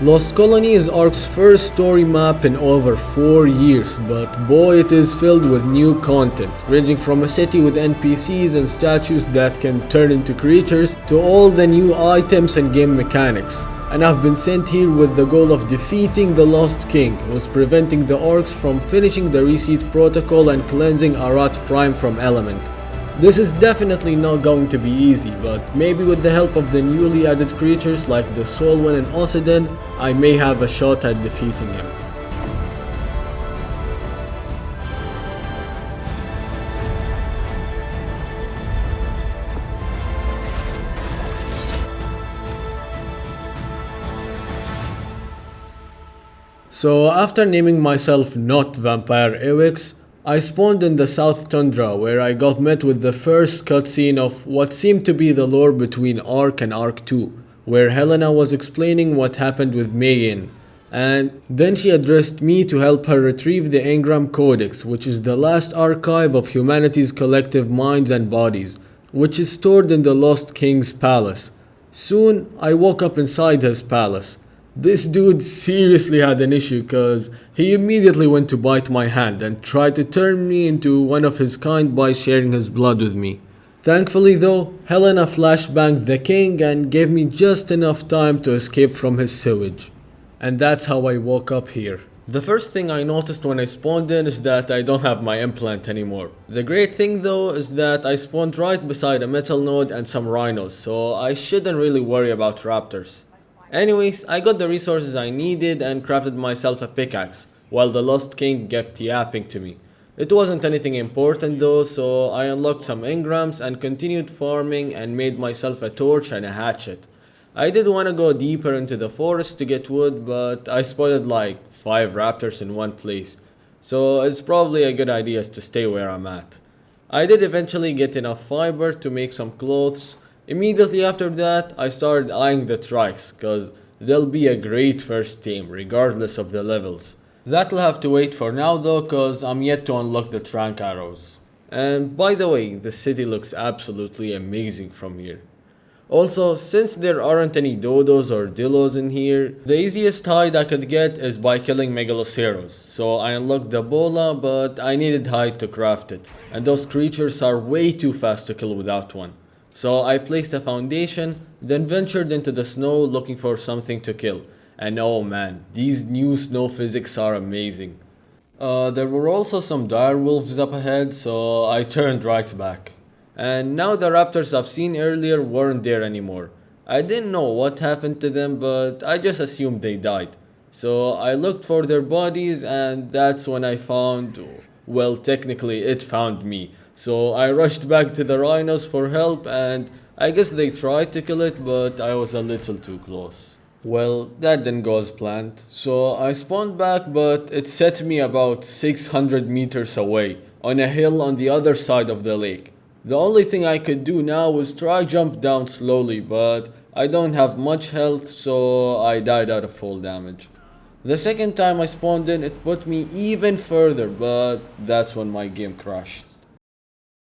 Lost Colony is Ark's first story map in over 4 years, but boy it is filled with new content, ranging from a city with NPCs and statues that can turn into creatures, to all the new items and game mechanics. And I've been sent here with the goal of defeating the Lost King, who's preventing the orcs from finishing the Reseed Protocol and cleansing Arat Prime from Element. This is definitely not going to be easy, but maybe with the help of the newly added creatures like the soulwin and oiden, I may have a shot at defeating him. So after naming myself not Vampire Ewix, I spawned in the South Tundra, where I got met with the first cutscene of what seemed to be the lore between Ark and Ark 2, where Helena was explaining what happened with Mayin, and then she addressed me to help her retrieve the Engram Codex, which is the last archive of humanity's collective minds and bodies, which is stored in the Lost King's palace. Soon, I woke up inside his palace. This dude seriously had an issue cause he immediately went to bite my hand and tried to turn me into one of his kind by sharing his blood with me. Thankfully though, Helena flashbanged the king and gave me just enough time to escape from his sewage. And that's how I woke up here. The first thing I noticed when I spawned in is that I don't have my implant anymore. The great thing though is that I spawned right beside a metal node and some rhinos, so I shouldn't really worry about raptors. Anyways, I got the resources I needed and crafted myself a pickaxe, while the Lost King kept yapping to me. It wasn't anything important though, so I unlocked some engrams and continued farming and made myself a torch and a hatchet. I did want to go deeper into the forest to get wood, but I spotted like 5 raptors in one place, so it's probably a good idea to stay where I'm at. I did eventually get enough fiber to make some clothes. Immediately after that, I started eyeing the trikes, cause they'll be a great first team, regardless of the levels. That'll have to wait for now though, cause I'm yet to unlock the trank arrows. And by the way, the city looks absolutely amazing from here. Also, since there aren't any dodos or dillos in here, the easiest hide I could get is by killing megaloceros. So I unlocked the bola, but I needed hide to craft it, and those creatures are way too fast to kill without one. So I placed a foundation, then ventured into the snow looking for something to kill. And oh man, these new snow physics are amazing. There were also some dire wolves up ahead, so I turned right back. And now the raptors I've seen earlier weren't there anymore. I didn't know what happened to them, but I just assumed they died. So I looked for their bodies, and that's when I found, well, technically it found me. So I rushed back to the rhinos for help, and I guess they tried to kill it, but I was a little too close. Well, that didn't go as planned. So I spawned back, but it set me about 600 meters away, on a hill on the other side of the lake. The only thing I could do now was try jump down slowly, but I don't have much health, so I died out of fall damage. The second time I spawned in, it put me even further, but that's when my game crashed.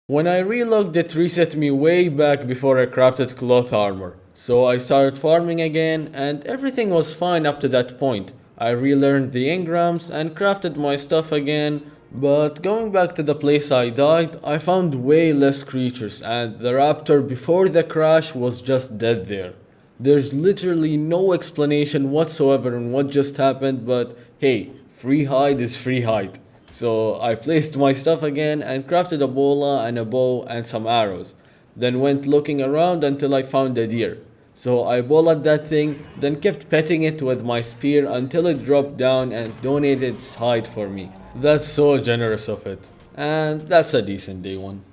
When I relogged, it reset me way back before I crafted cloth armor. So I started farming again, and everything was fine up to that point. I relearned the engrams and crafted my stuff again, but going back to the place I died, I found way less creatures, and the raptor before the crash was just dead there. There's literally no explanation whatsoever on what just happened, but hey, free hide is free hide. So I placed my stuff again and crafted a bola and a bow and some arrows. Then went looking around until I found a deer. So I bolaed that thing, then kept petting it with my spear until it dropped down and donated its hide for me. That's so generous of it. And that's a decent day one.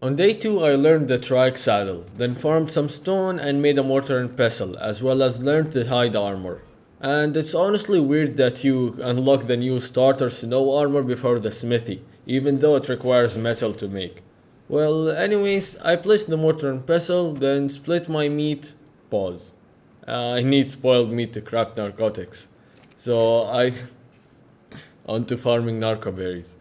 On day 2 I learned the trike saddle, then farmed some stone and made a mortar and pestle, as well as learned the hide armor. And it's honestly weird that you unlock the new starter snow armor before the smithy, even though it requires metal to make. Well, anyways, I placed the mortar and pestle, then split my meat. Pause. I need spoiled meat to craft narcotics. So I... onto farming narcoberries.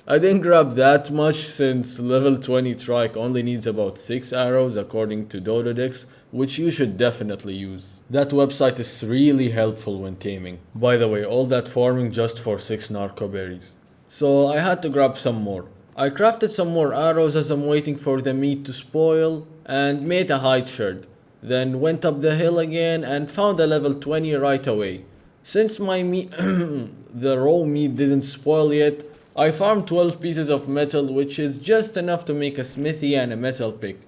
I didn't grab that much since level 20 trike only needs about 6 arrows according to doedicurus, which you should definitely use. That website is really helpful when taming. By the way, all that farming just for 6 narco berries. So I had to grab some more. I crafted some more arrows as I'm waiting for the meat to spoil and made a hide shard. Then went up the hill again and found a level 20 right away. Since my meat, the raw meat didn't spoil yet, I farmed 12 pieces of metal, which is just enough to make a smithy and a metal pick.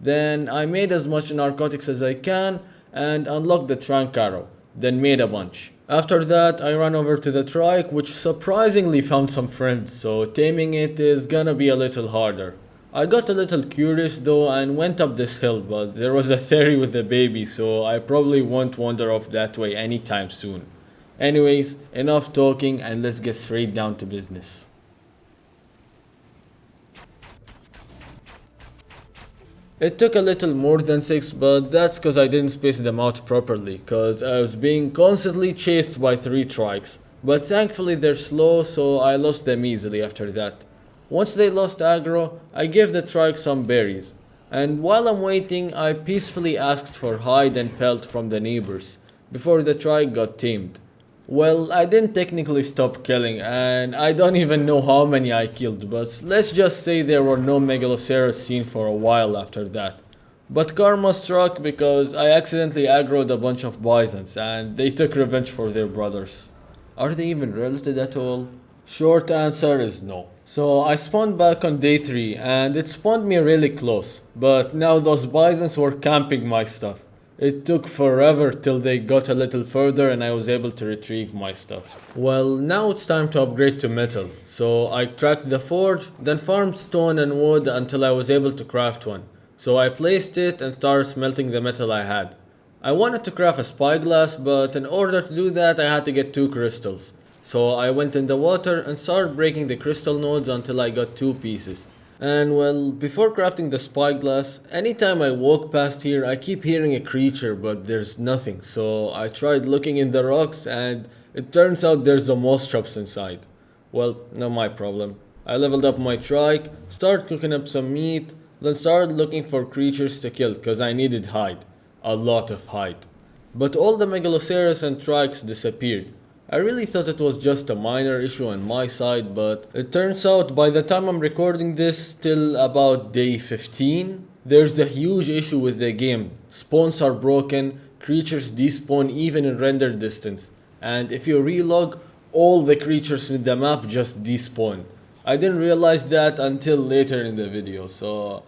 Then I made as much narcotics as I can and unlocked the trunk arrow, then made a bunch. After that, I ran over to the trike, which surprisingly found some friends, so taming it is gonna be a little harder. I got a little curious though and went up this hill, but there was a theory with the baby, so I probably won't wander off that way anytime soon. Anyways, enough talking and let's get straight down to business. It took a little more than 6, but that's cause I didn't space them out properly, cause I was being constantly chased by 3 trikes. But thankfully they're slow, so I lost them easily after that. Once they lost aggro, I gave the trike some berries. And while I'm waiting, I peacefully asked for hide and pelt from the neighbors, before the trike got tamed. Well, I didn't technically stop killing, and I don't even know how many I killed, but let's just say there were no megaloceros seen for a while after that. But karma struck because I accidentally aggroed a bunch of bisons, and they took revenge for their brothers. Are they even related at all? Short answer is no. So I spawned back on day 3, and it spawned me really close, but now those bisons were camping my stuff. It took forever till they got a little further and I was able to retrieve my stuff. Well, now it's time to upgrade to metal. So I tracked the forge, then farmed stone and wood until I was able to craft one. So I placed it and started smelting the metal I had. I wanted to craft a spyglass, but in order to do that I had to get 2 crystals. So I went in the water and started breaking the crystal nodes until I got 2 pieces. And well, before crafting the spyglass, anytime I walk past here I keep hearing a creature but there's nothing, so I tried looking in the rocks and it turns out there's a moss traps inside. Well, not my problem. I leveled up my trike, started cooking up some meat, then started looking for creatures to kill cause I needed hide. A lot of hide. But all the megaloceros and trikes disappeared. I really thought it was just a minor issue on my side, but it turns out by the time I'm recording this till about day 15, there's a huge issue with the game. Spawns are broken, creatures despawn even in render distance, and if you relog, all the creatures in the map just despawn. I didn't realize that until later in the video, so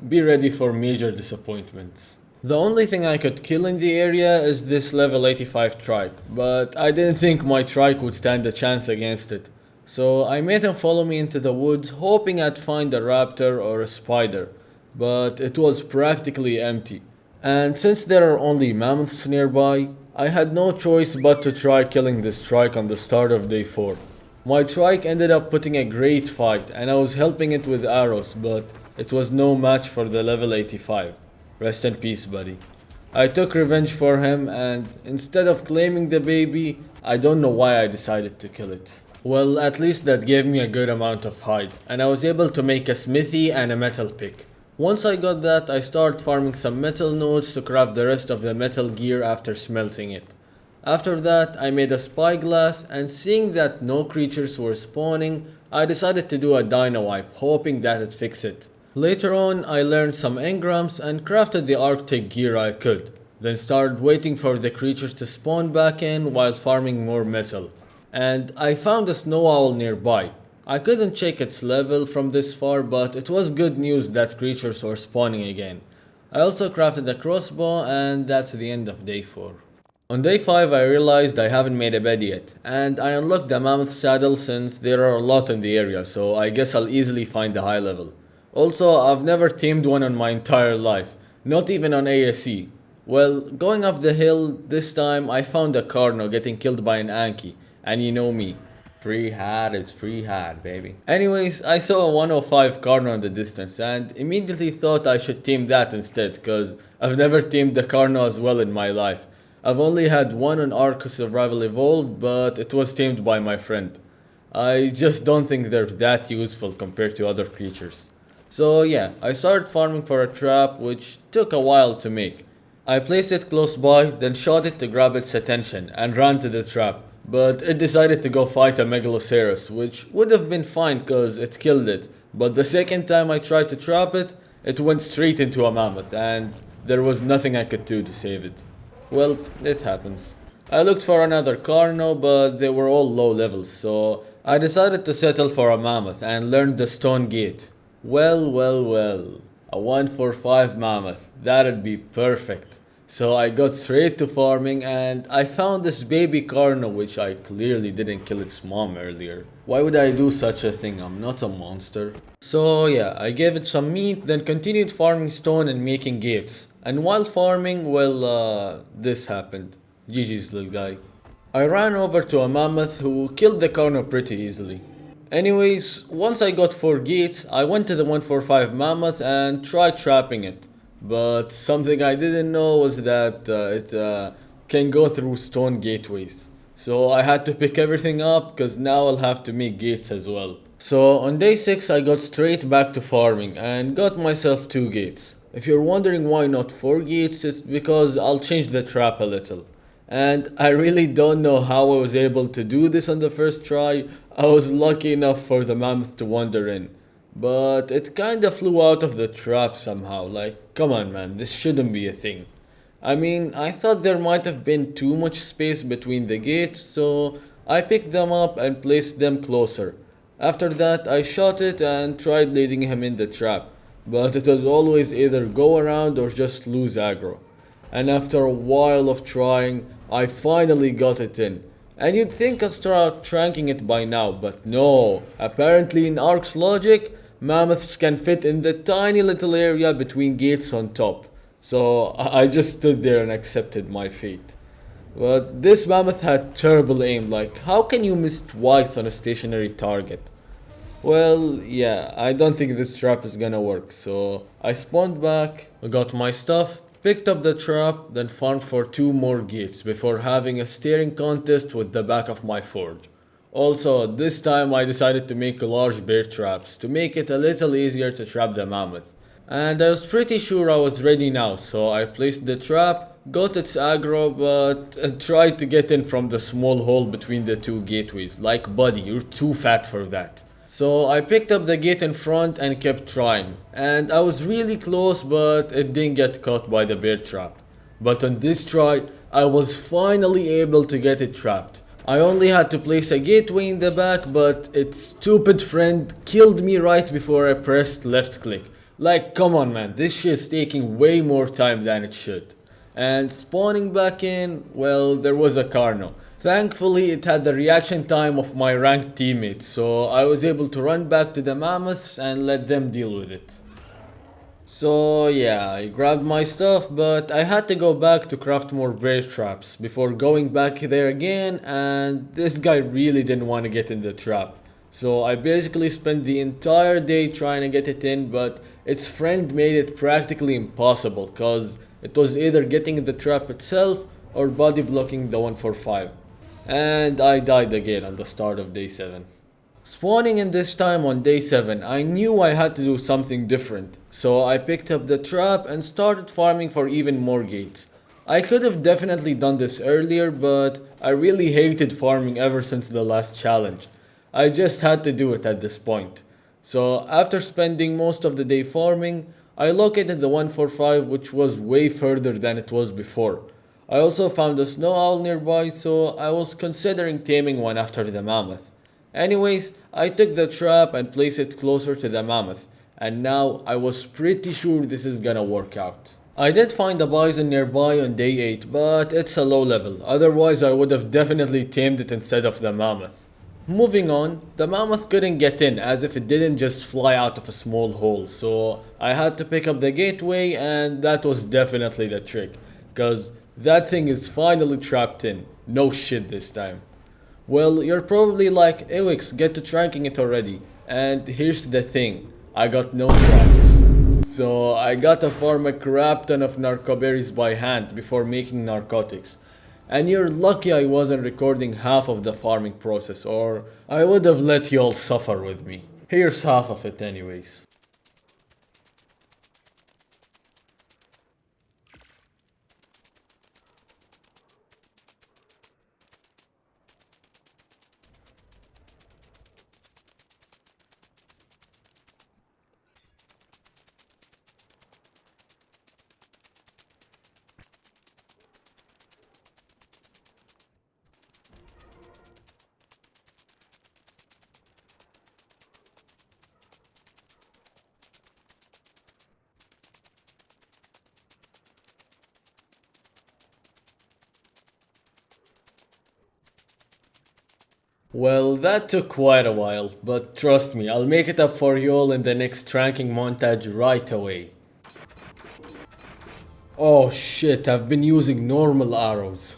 be ready for major disappointments. The only thing I could kill in the area is this level 85 trike, but I didn't think my trike would stand a chance against it. So I made him follow me into the woods hoping I'd find a raptor or a spider, but it was practically empty. And since there are only mammoths nearby, I had no choice but to try killing this trike on the start of day 4. My trike ended up putting a great fight and I was helping it with arrows, but it was no match for the level 85. Rest in peace, buddy. I took revenge for him and instead of claiming the baby, I don't know why I decided to kill it. Well, at least that gave me a good amount of hide and I was able to make a smithy and a metal pick. Once I got that, I started farming some metal nodes to craft the rest of the metal gear after smelting it. After that, I made a spyglass and seeing that no creatures were spawning, I decided to do a Dino wipe, hoping that it'd fix it. Later on, I learned some engrams and crafted the Arctic gear I could, then started waiting for the creatures to spawn back in while farming more metal. And I found a snow owl nearby. I couldn't check its level from this far, but it was good news that creatures were spawning again. I also crafted a crossbow and that's the end of day 4. On day 5 I realized I haven't made a bed yet, and I unlocked the mammoth saddle since there are a lot in the area, so I guess I'll easily find the high level. Also, I've never tamed one in my entire life, not even on ASE. Well, going up the hill, this time I found a carno getting killed by an anky, and you know me. Free hide is free hide, baby. Anyways, I saw a 105 carno in the distance and immediately thought I should tame that instead, cause I've never tamed the carno as well in my life. I've only had one on Ark Survival Evolved, but it was tamed by my friend. I just don't think they're that useful compared to other creatures. So yeah, I started farming for a trap which took a while to make. I placed it close by, then shot it to grab its attention and ran to the trap. But it decided to go fight a megaloceros, which would have been fine cause it killed it. But the second time I tried to trap it, it went straight into a mammoth and there was nothing I could do to save it. Well, it happens. I looked for another carno, but they were all low levels, so I decided to settle for a mammoth and learned the stone gate. Well. A 145 mammoth. That'd be perfect. So I got straight to farming and I found this baby carno which I clearly didn't kill its mom earlier. Why would I do such a thing? I'm not a monster. So yeah, I gave it some meat, then continued farming stone and making gates. And while farming, well, this happened. GG's little guy. I ran over to a mammoth who killed the carno pretty easily. Anyways, once I got 4 gates, I went to the 145 mammoth and tried trapping it. But something I didn't know was that it can go through stone gateways. So I had to pick everything up because now I'll have to make gates as well. So on day 6 I got straight back to farming and got myself 2 gates. If you're wondering why not 4 gates, it's because I'll change the trap a little. And I really don't know how I was able to do this on the first try. I was lucky enough for the mammoth to wander in. But it kinda flew out of the trap somehow, like, come on man, this shouldn't be a thing. I mean, I thought there might have been too much space between the gates, so I picked them up and placed them closer. After that, I shot it and tried leading him in the trap, but it would always either go around or just lose aggro. And after a while of trying, I finally got it in. And you'd think I'd start tranking it by now, but no. Apparently in Ark's logic, mammoths can fit in the tiny little area between gates on top. So I just stood there and accepted my fate. But this mammoth had terrible aim, like how can you miss twice on a stationary target? Well, yeah, I don't think this trap is gonna work, so I spawned back, got my stuff, picked up the trap, then farmed for 2 more gates before having a staring contest with the back of my forge. Also, this time I decided to make large bear traps to make it a little easier to trap the mammoth. And I was pretty sure I was ready now, so I placed the trap, got its aggro, but tried to get in from the small hole between the 2 gateways. Like buddy, you're too fat for that. So I picked up the gate in front and kept trying. And I was really close, but it didn't get caught by the bear trap. But on this try, I was finally able to get it trapped. I only had to place a gateway in the back, but its stupid friend killed me right before I pressed left click. Like, come on man, this shit's taking way more time than it should. And spawning back in, well, there was a carno. Thankfully, it had the reaction time of my ranked teammates, so I was able to run back to the mammoths and let them deal with it. So yeah, I grabbed my stuff, but I had to go back to craft more bear traps before going back there again, and this guy really didn't want to get in the trap. So I basically spent the entire day trying to get it in, but its friend made it practically impossible cause it was either getting in the trap itself or body blocking the 145. And I died again on the start of day 7. Spawning in this time on day 7, I knew I had to do something different, so I picked up the trap and started farming for even more gates. I could have definitely done this earlier, but I really hated farming ever since the last challenge. I just had to do it at this point. So after spending most of the day farming, I located the 145 which was way further than it was before. I also found a snow owl nearby, so I was considering taming one after the mammoth. Anyways, I took the trap and placed it closer to the mammoth, and now I was pretty sure this is gonna work out. I did find a bison nearby on day 8, but it's a low level, otherwise I would have definitely tamed it instead of the mammoth. Moving on, the mammoth couldn't get in as if it didn't just fly out of a small hole, so I had to pick up the gateway, and that was definitely the trick, cause that thing is finally trapped in. No shit this time. Well, you're probably like, Ewix, get to tranking it already. And here's the thing, I got no tracks. So I gotta farm a crap ton of narcoberries by hand before making narcotics. And you're lucky I wasn't recording half of the farming process, or I would have let you all suffer with me. Here's half of it anyways. Well, that took quite a while, but trust me, I'll make it up for you all in the next ranking montage right away. Oh shit, I've been using normal arrows.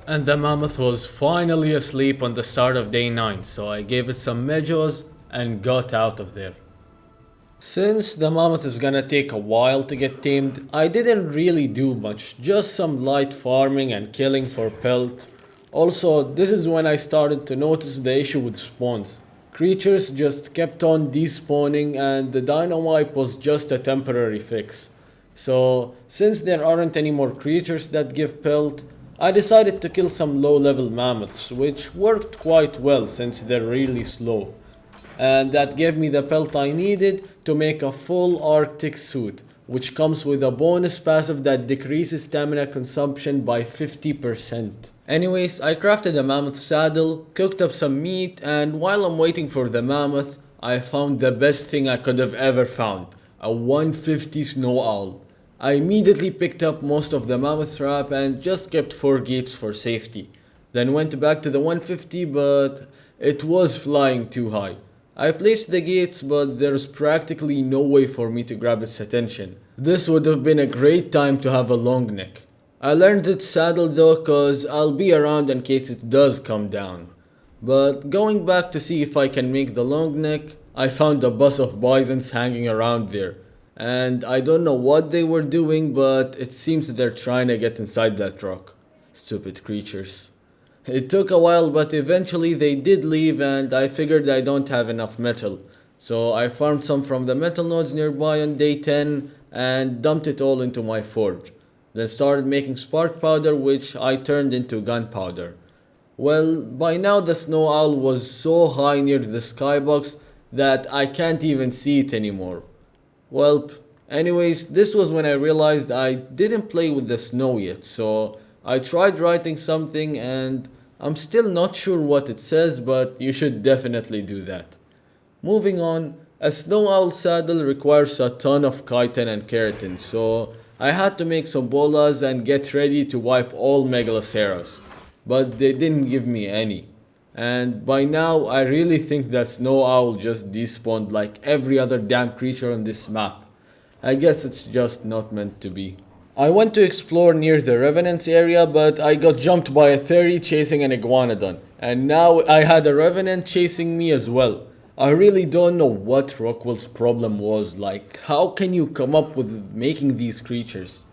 And the mammoth was finally asleep on the start of day 9, so I gave it some medjos and got out of there. Since the mammoth is gonna take a while to get tamed, I didn't really do much, just some light farming and killing for pelt. Also, this is when I started to notice the issue with spawns. Creatures just kept on despawning and the dino wipe was just a temporary fix. So, since there aren't any more creatures that give pelt, I decided to kill some low level mammoths, which worked quite well since they're really slow. And that gave me the pelt I needed to make a full arctic suit, which comes with a bonus passive that decreases stamina consumption by 50%. Anyways, I crafted a mammoth saddle, cooked up some meat, and while I'm waiting for the mammoth, I found the best thing I could have ever found, a 150 snow owl. I immediately picked up most of the mammoth trap and just kept 4 gates for safety. Then went back to the 150, but it was flying too high. I placed the gates, but there's practically no way for me to grab its attention. This would have been a great time to have a long neck. I learned its saddle though, cause I'll be around in case it does come down. But going back to see if I can make the long neck, I found a bus of bisons hanging around there. And I don't know what they were doing, but it seems they're trying to get inside that rock. Stupid creatures. It took a while, but eventually they did leave and I figured I don't have enough metal. So I farmed some from the metal nodes nearby on day 10 and dumped it all into my forge. Then started making spark powder, which I turned into gunpowder. Well, by now the snow owl was so high near the skybox that I can't even see it anymore. Well, anyways, this was when I realized I didn't play with the snow yet, so I tried writing something and I'm still not sure what it says, but you should definitely do that. Moving on, a snow owl saddle requires a ton of chitin and keratin, so I had to make some bolas and get ready to wipe all megaloceros, but they didn't give me any. And by now, I really think that snow owl just despawned like every other damn creature on this map. I guess it's just not meant to be. I went to explore near the Revenant area, but I got jumped by a theory chasing an iguanodon, and now I had a Revenant chasing me as well. I really don't know what Rockwell's problem was, like how can you come up with making these creatures?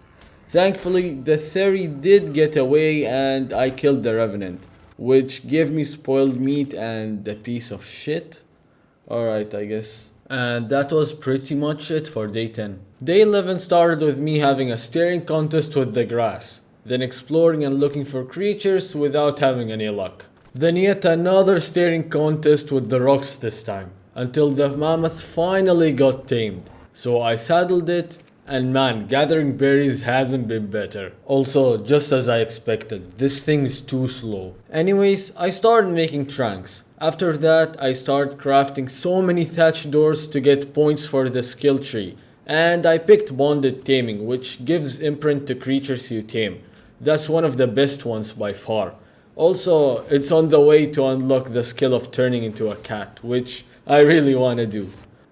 Thankfully, the theory did get away and I killed the Revenant, which gave me spoiled meat and a piece of shit. Alright, I guess. And that was pretty much it for day 10. Day 11 started with me having a staring contest with the grass, then exploring and looking for creatures without having any luck. Then yet another staring contest with the rocks this time, until the mammoth finally got tamed. So I saddled it, and man, gathering berries hasn't been better. Also, just as I expected, this thing is too slow. Anyways, I started making trunks. After that, I started crafting so many thatch doors to get points for the skill tree. And I picked bonded taming, which gives imprint to creatures you tame. That's one of the best ones by far. Also, it's on the way to unlock the skill of turning into a cat, which I really wanna do.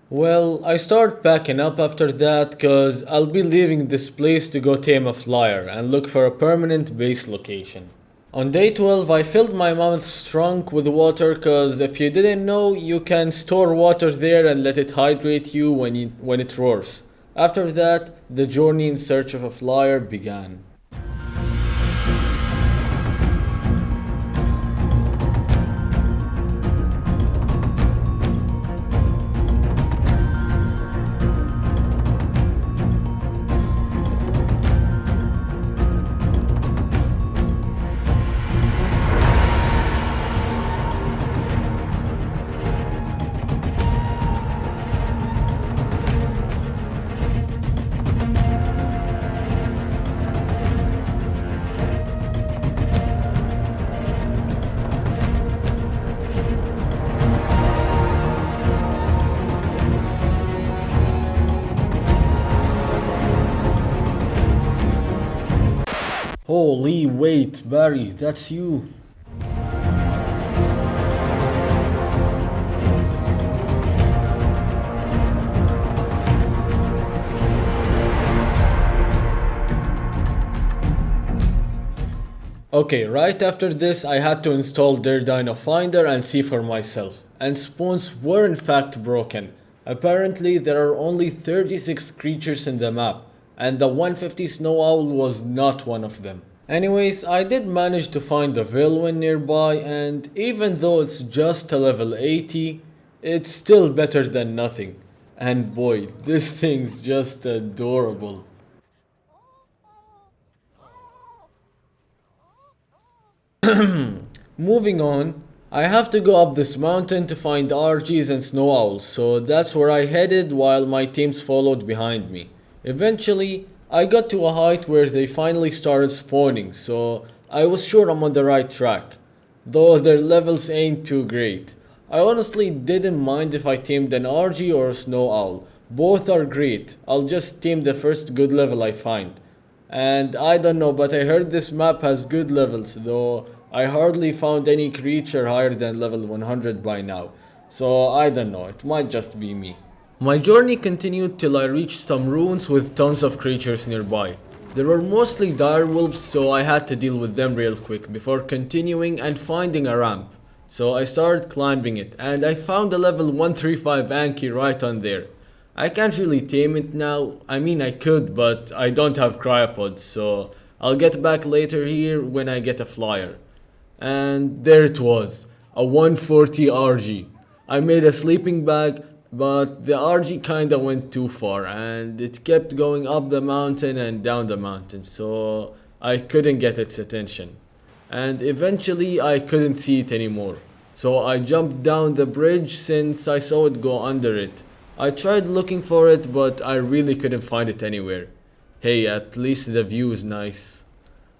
Well, I start packing up after that cause I'll be leaving this place to go tame a flyer and look for a permanent base location. On day 12, I filled my mammoth's trunk with water cause if you didn't know, you can store water there and let it hydrate you when it roars. After that, the journey in search of a flyer began. Holy wait, Barry, that's you. Okay, right after this I had to install their Dino Finder and see for myself. And spawns were in fact broken. Apparently there are only 36 creatures in the map, and the 150 Snow Owl was not one of them. Anyways, I did manage to find a Vilwin nearby, and even though it's just a level 80, it's still better than nothing. And boy, this thing's just adorable. Moving on, I have to go up this mountain to find RGs and snow owls, so that's where I headed while my teams followed behind me. Eventually, I got to a height where they finally started spawning, so I was sure I'm on the right track. Though their levels ain't too great. I honestly didn't mind if I tamed an RG or a snow owl. Both are great. I'll just tame the first good level I find. And I don't know, but I heard this map has good levels, though I hardly found any creature higher than level 100 by now. So I don't know, it might just be me. My journey continued till I reached some ruins with tons of creatures nearby. There were mostly direwolves, so I had to deal with them real quick before continuing and finding a ramp. So I started climbing it, and I found a level 135 Anky right on there. I can't really tame it now. I mean I could, but I don't have cryopods, so I'll get back later here when I get a flyer. And there it was, a 140 RG. I made a sleeping bag, but the RG kinda went too far and it kept going up the mountain and down the mountain, so I couldn't get its attention. And eventually I couldn't see it anymore. So I jumped down the bridge since I saw it go under it. I tried looking for it, but I really couldn't find it anywhere. Hey, at least the view is nice.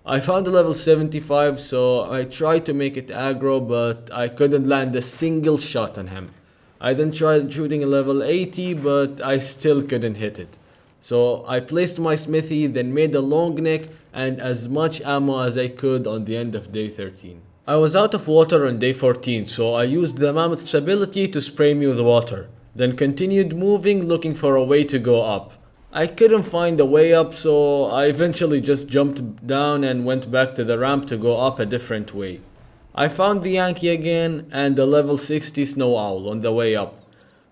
I found a level 75, so I tried to make it aggro, but I couldn't land a single shot on him. I then tried shooting a level 80, but I still couldn't hit it. So I placed my smithy, then made a long neck and as much ammo as I could on the end of day 13. I was out of water on day 14, so I used the mammoth's ability to spray me with water. Then continued moving, looking for a way to go up. I couldn't find a way up, so I eventually just jumped down and went back to the ramp to go up a different way. I found the Yankee again and a level 60 snow owl on the way up.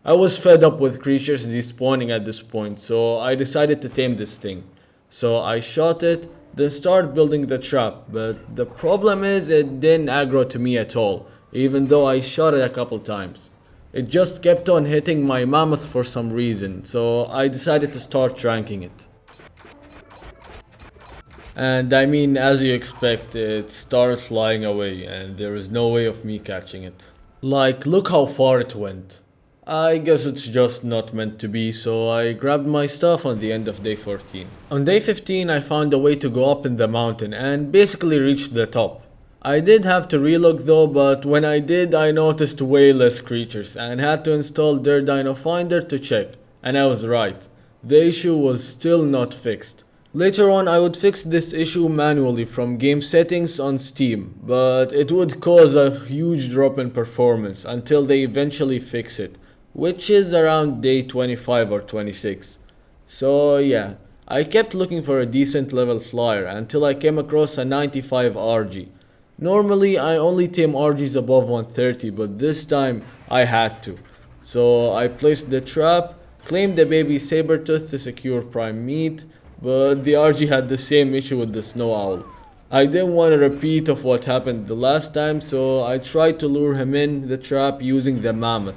I was fed up with creatures despawning at this point, so I decided to tame this thing. So I shot it, then started building the trap, but the problem is it didn't aggro to me at all, even though I shot it a couple times. It just kept on hitting my mammoth for some reason, so I decided to start ranking it. And I mean, as you expect, it started flying away and there is no way of me catching it. Like, look how far it went. I guess it's just not meant to be, so I grabbed my stuff on the end of day 14. On day 15 I found a way to go up in the mountain and basically reached the top. I did have to relook though, but when I did I noticed way less creatures and had to install their Dino Finder to check, and I was right. The issue was still not fixed. Later on I would fix this issue manually from game settings on Steam, but it would cause a huge drop in performance until they eventually fix it, which is around day 25 or 26. So yeah, I kept looking for a decent level flyer until I came across a 95 RG. Normally I only tame RGs above 130, but this time I had to. So I placed the trap, claimed the baby sabertooth to secure prime meat, but the RG had the same issue with the snow owl. I didn't want a repeat of what happened the last time, so I tried to lure him in the trap using the mammoth.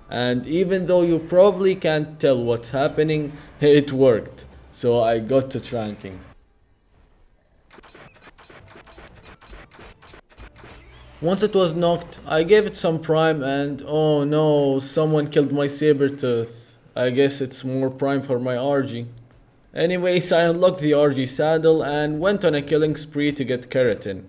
And even though you probably can't tell what's happening, it worked. So I got to tranking. Once it was knocked, I gave it some prime and oh no, someone killed my sabertooth. I guess it's more prime for my RG. Anyways, I unlocked the RG saddle and went on a killing spree to get keratin.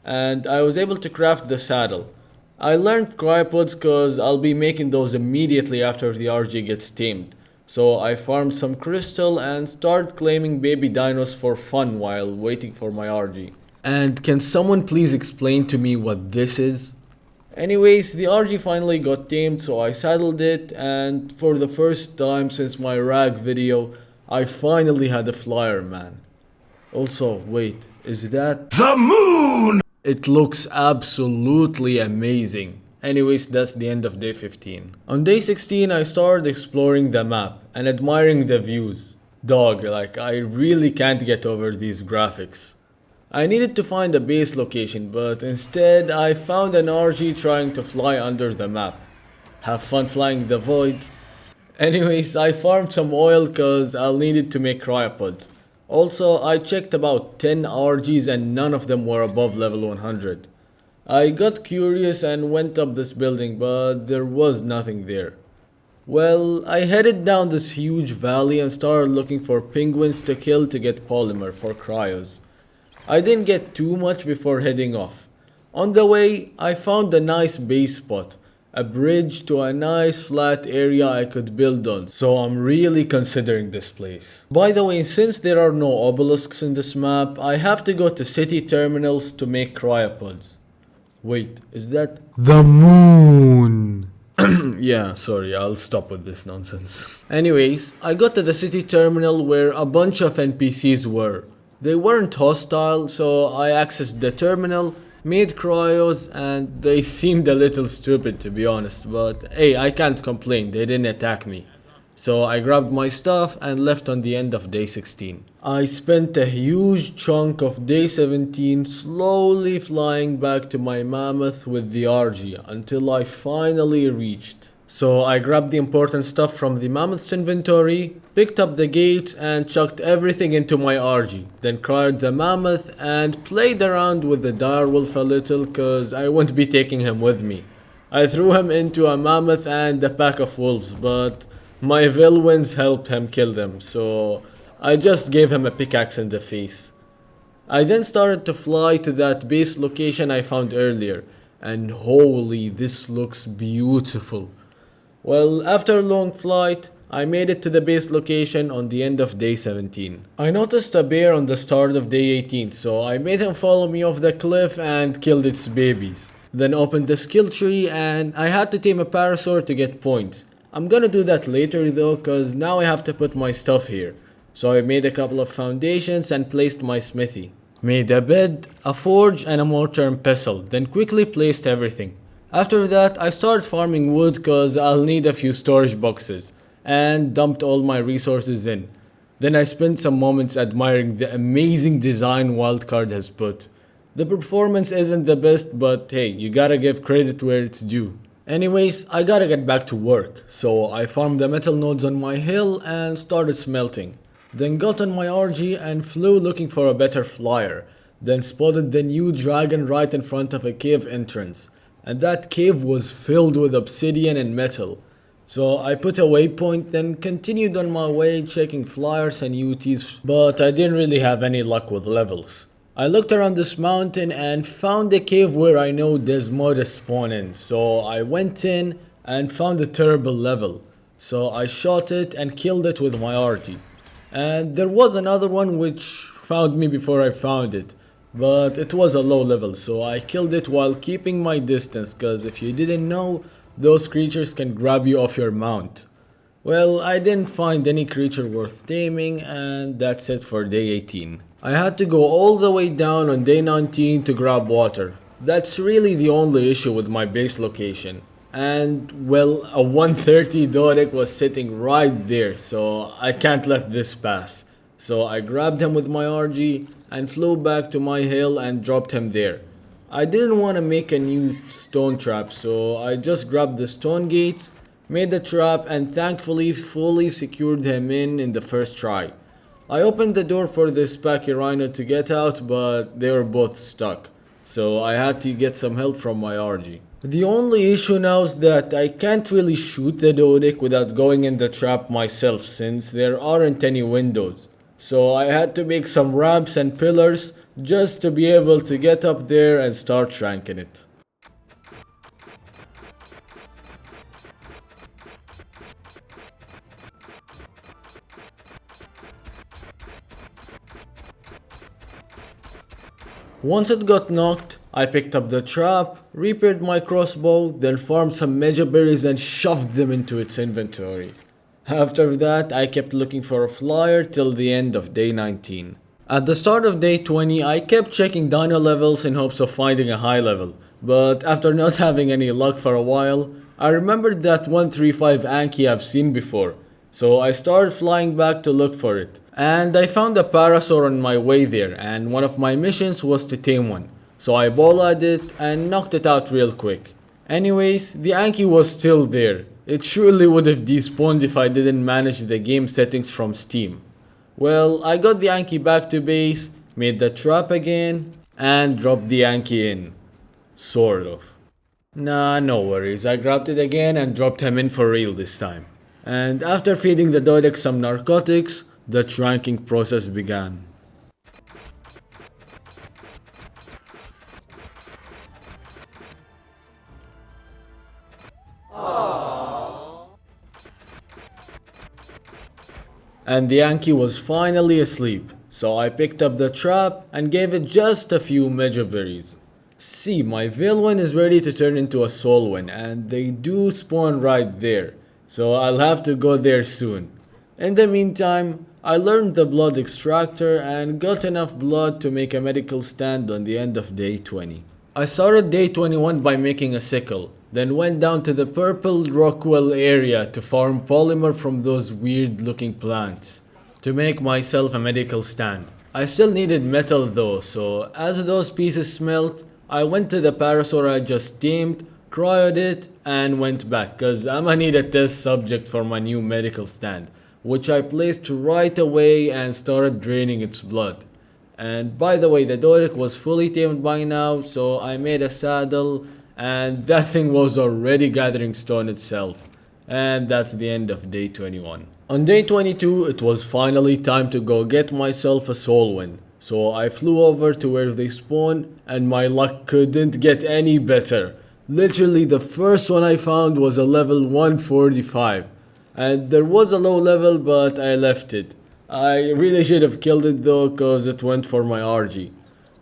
And I was able to craft the saddle. I learned cryopods cause I'll be making those immediately after the RG gets tamed. So I farmed some crystal and started claiming baby dinos for fun while waiting for my RG. And can someone please explain to me what this is? Anyways, the RG finally got tamed, so I saddled it, and for the first time since my rag video, I finally had a flyer, man. Also, wait, is that the moon? It looks absolutely amazing. Anyways, that's the end of day 15. On day 16, I started exploring the map and admiring the views. Dog, like, I really can't get over these graphics. I needed to find a base location, but instead I found an RG trying to fly under the map. Have fun flying the void. Anyways, I farmed some oil cause I'll need it to make cryopods. Also, I checked about 10 RGs and none of them were above level 100. I got curious and went up this building, but there was nothing there. Well, I headed down this huge valley and started looking for penguins to kill to get polymer for cryos. I didn't get too much before heading off. On the way, I found a nice base spot, a bridge to a nice flat area I could build on, so I'm really considering this place. By the way, since there are no obelisks in this map, I have to go to city terminals to make cryopods. Wait, is that the moon? Yeah, sorry, I'll stop with this nonsense. Anyways, I got to the city terminal where a bunch of NPCs were. They weren't hostile, so I accessed the terminal, made cryos, and they seemed a little stupid to be honest, but hey, I can't complain, they didn't attack me. So I grabbed my stuff and left on the end of day 16. I spent a huge chunk of day 17 slowly flying back to my mammoth with the RG until I finally reached. So I grabbed the important stuff from the mammoth's inventory, picked up the gates and chucked everything into my RG, then cryoed the mammoth and played around with the direwolf a little cause I won't be taking him with me. I threw him into a mammoth and a pack of wolves, but my villains helped him kill them, so I just gave him a pickaxe in the face. I then started to fly to that base location I found earlier, and holy, this looks beautiful. Well, after a long flight, I made it to the base location on the end of day 17. I noticed a bear on the start of day 18, so I made him follow me off the cliff and killed its babies. Then opened the skill tree and I had to tame a parasaur to get points. I'm gonna do that later though, cause now I have to put my stuff here. So I made a couple of foundations and placed my smithy. Made a bed, a forge and a mortar and pestle, then quickly placed everything. After that, I started farming wood cause I'll need a few storage boxes, and dumped all my resources in. Then I spent some moments admiring the amazing design Wildcard has put. The performance isn't the best, but hey, you gotta give credit where it's due. Anyways, I gotta get back to work, so I farmed the metal nodes on my hill and started smelting. Then got on my RG and flew looking for a better flyer. Then spotted the new dragon right in front of a cave entrance. And that cave was filled with obsidian and metal. So I put a waypoint, then continued on my way checking flyers and UTs, but I didn't really have any luck with levels. I looked around this mountain and found a cave where I know desmodus spawn in, so I went in and found a terrible level. So I shot it and killed it with my RG. And there was another one which found me before I found it. But it was a low level, so I killed it while keeping my distance, cause if you didn't know, those creatures can grab you off your mount. Well, I didn't find any creature worth taming, and that's it for day 18. I had to go all the way down on day 19 to grab water. That's really the only issue with my base location. And well, a 130 Doric was sitting right there, so I can't let this pass. So I grabbed him with my RG and flew back to my hill and dropped him there. I didn't want to make a new stone trap, so I just grabbed the stone gates, made the trap, and thankfully fully secured him in the first try. I opened the door for this Pachyrhino to get out, but they were both stuck, so I had to get some help from my RG. The only issue now is that I can't really shoot the Doedic without going in the trap myself, since there aren't any windows. So I had to make some ramps and pillars just to be able to get up there and start ranking it. Once it got knocked, I picked up the trap, repaired my crossbow, then farmed some meja berries and shoved them into its inventory. After that, I kept looking for a flyer till the end of day 19. At the start of day 20, I kept checking Dino levels in hopes of finding a high level, but after not having any luck for a while, I remembered that 135 Anky I've seen before, so I started flying back to look for it. And I found a parasaur on my way there, and one of my missions was to tame one. So I bolled it and knocked it out real quick. Anyways, the Anky was still there. It surely would have despawned if I didn't manage the game settings from Steam. Well, I got the Anky back to base, made the trap again, and dropped the Anky in. Sort of. Nah, no worries, I grabbed it again and dropped him in for real this time. And after feeding the Doedic some narcotics, the ranking process began. And the Anky was finally asleep, so I picked up the trap and gave it just a few meja berries. See, my Veilwyn is ready to turn into a soulwin, and they do spawn right there, so I'll have to go there soon. In the meantime, I learned the blood extractor and got enough blood to make a medical stand on the end of day 20. I started day 21 by making a sickle, then went down to the purple Rockwell area to farm polymer from those weird looking plants to make myself a medical stand. I still needed metal though, so as those pieces smelt, I went to the parasaur I just tamed, cryoed it, and went back, cause I'ma need a test subject for my new medical stand, which I placed right away and started draining its blood. And by the way, the Doedic was fully tamed by now, so I made a saddle, and that thing was already gathering stone itself. And that's the end of day 21. On day 22, it was finally time to go get myself a soulwin. So I flew over to where they spawn, and my luck couldn't get any better. Literally the first one I found was a level 145. And there was a low level, but I left it. I really should have killed it though, cause it went for my RG.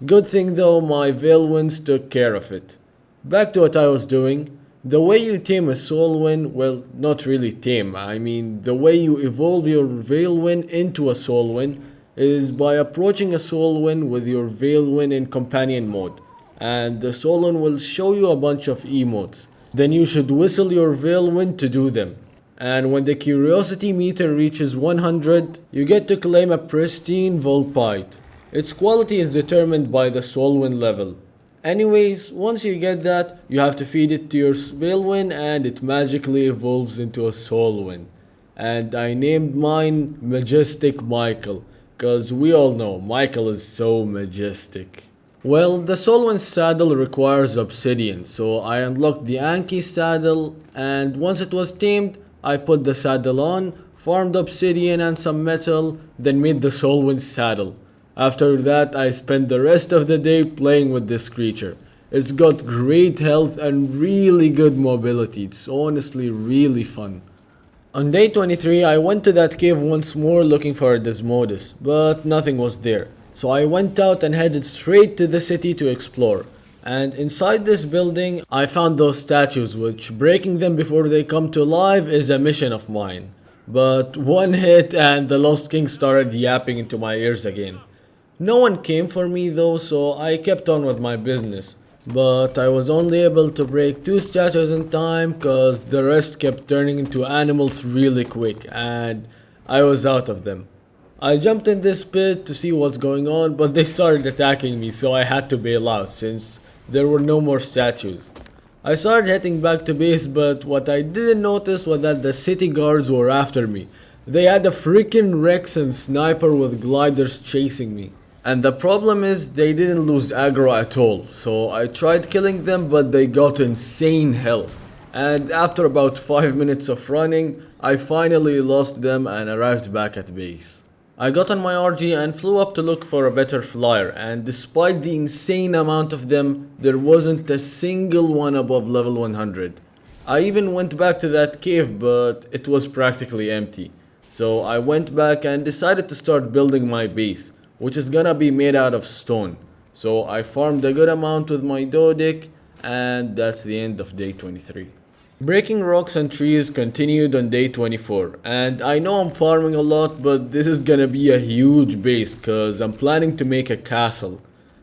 Good thing though, my Veilwins took care of it. Back to what I was doing. The way you tame a soulwin, well, not really tame, I mean the way you evolve your Veilwin into a soulwin is by approaching a soulwin with your Veilwin in companion mode. And the soulwin will show you a bunch of emotes. Then you should whistle your Veilwin to do them. And when the curiosity meter reaches 100, you get to claim a pristine Volpite. Its quality is determined by the soulwin level. Anyways, once you get that, you have to feed it to your Veilwin and it magically evolves into a soulwin. And I named mine Majestic Michael, cause we all know Michael is so majestic. Well, the soulwin saddle requires obsidian, so I unlocked the Anky saddle, and once it was tamed, I put the saddle on, farmed obsidian and some metal, then made the soulwin saddle. After that, I spent the rest of the day playing with this creature. It's got great health and really good mobility. It's honestly really fun. On day 23, I went to that cave once more looking for a desmodus, but nothing was there. So I went out and headed straight to the city to explore. And inside this building, I found those statues, which breaking them before they come to life is a mission of mine. But one hit and the Lost King started yapping into my ears again. No one came for me though, so I kept on with my business. But I was only able to break 2 statues in time cause the rest kept turning into animals really quick and I was out of them. I jumped in this pit to see what's going on, but they started attacking me, so I had to bail out since there were no more statues. I started heading back to base, but what I didn't notice was that the city guards were after me. They had a freaking Rex and sniper with gliders chasing me. And the problem is, they didn't lose aggro at all, so I tried killing them, but they got insane health. And after about 5 minutes of running, I finally lost them and arrived back at base. I got on my RG and flew up to look for a better flyer, and despite the insane amount of them, there wasn't a single one above level 100. I even went back to that cave, but it was practically empty. So I went back and decided to start building my base, which is gonna be made out of stone. So I farmed a good amount with my doedic, and that's the end of day 23. Breaking rocks and trees continued on day 24, and I know I'm farming a lot, but this is gonna be a huge base cause I'm planning to make a castle.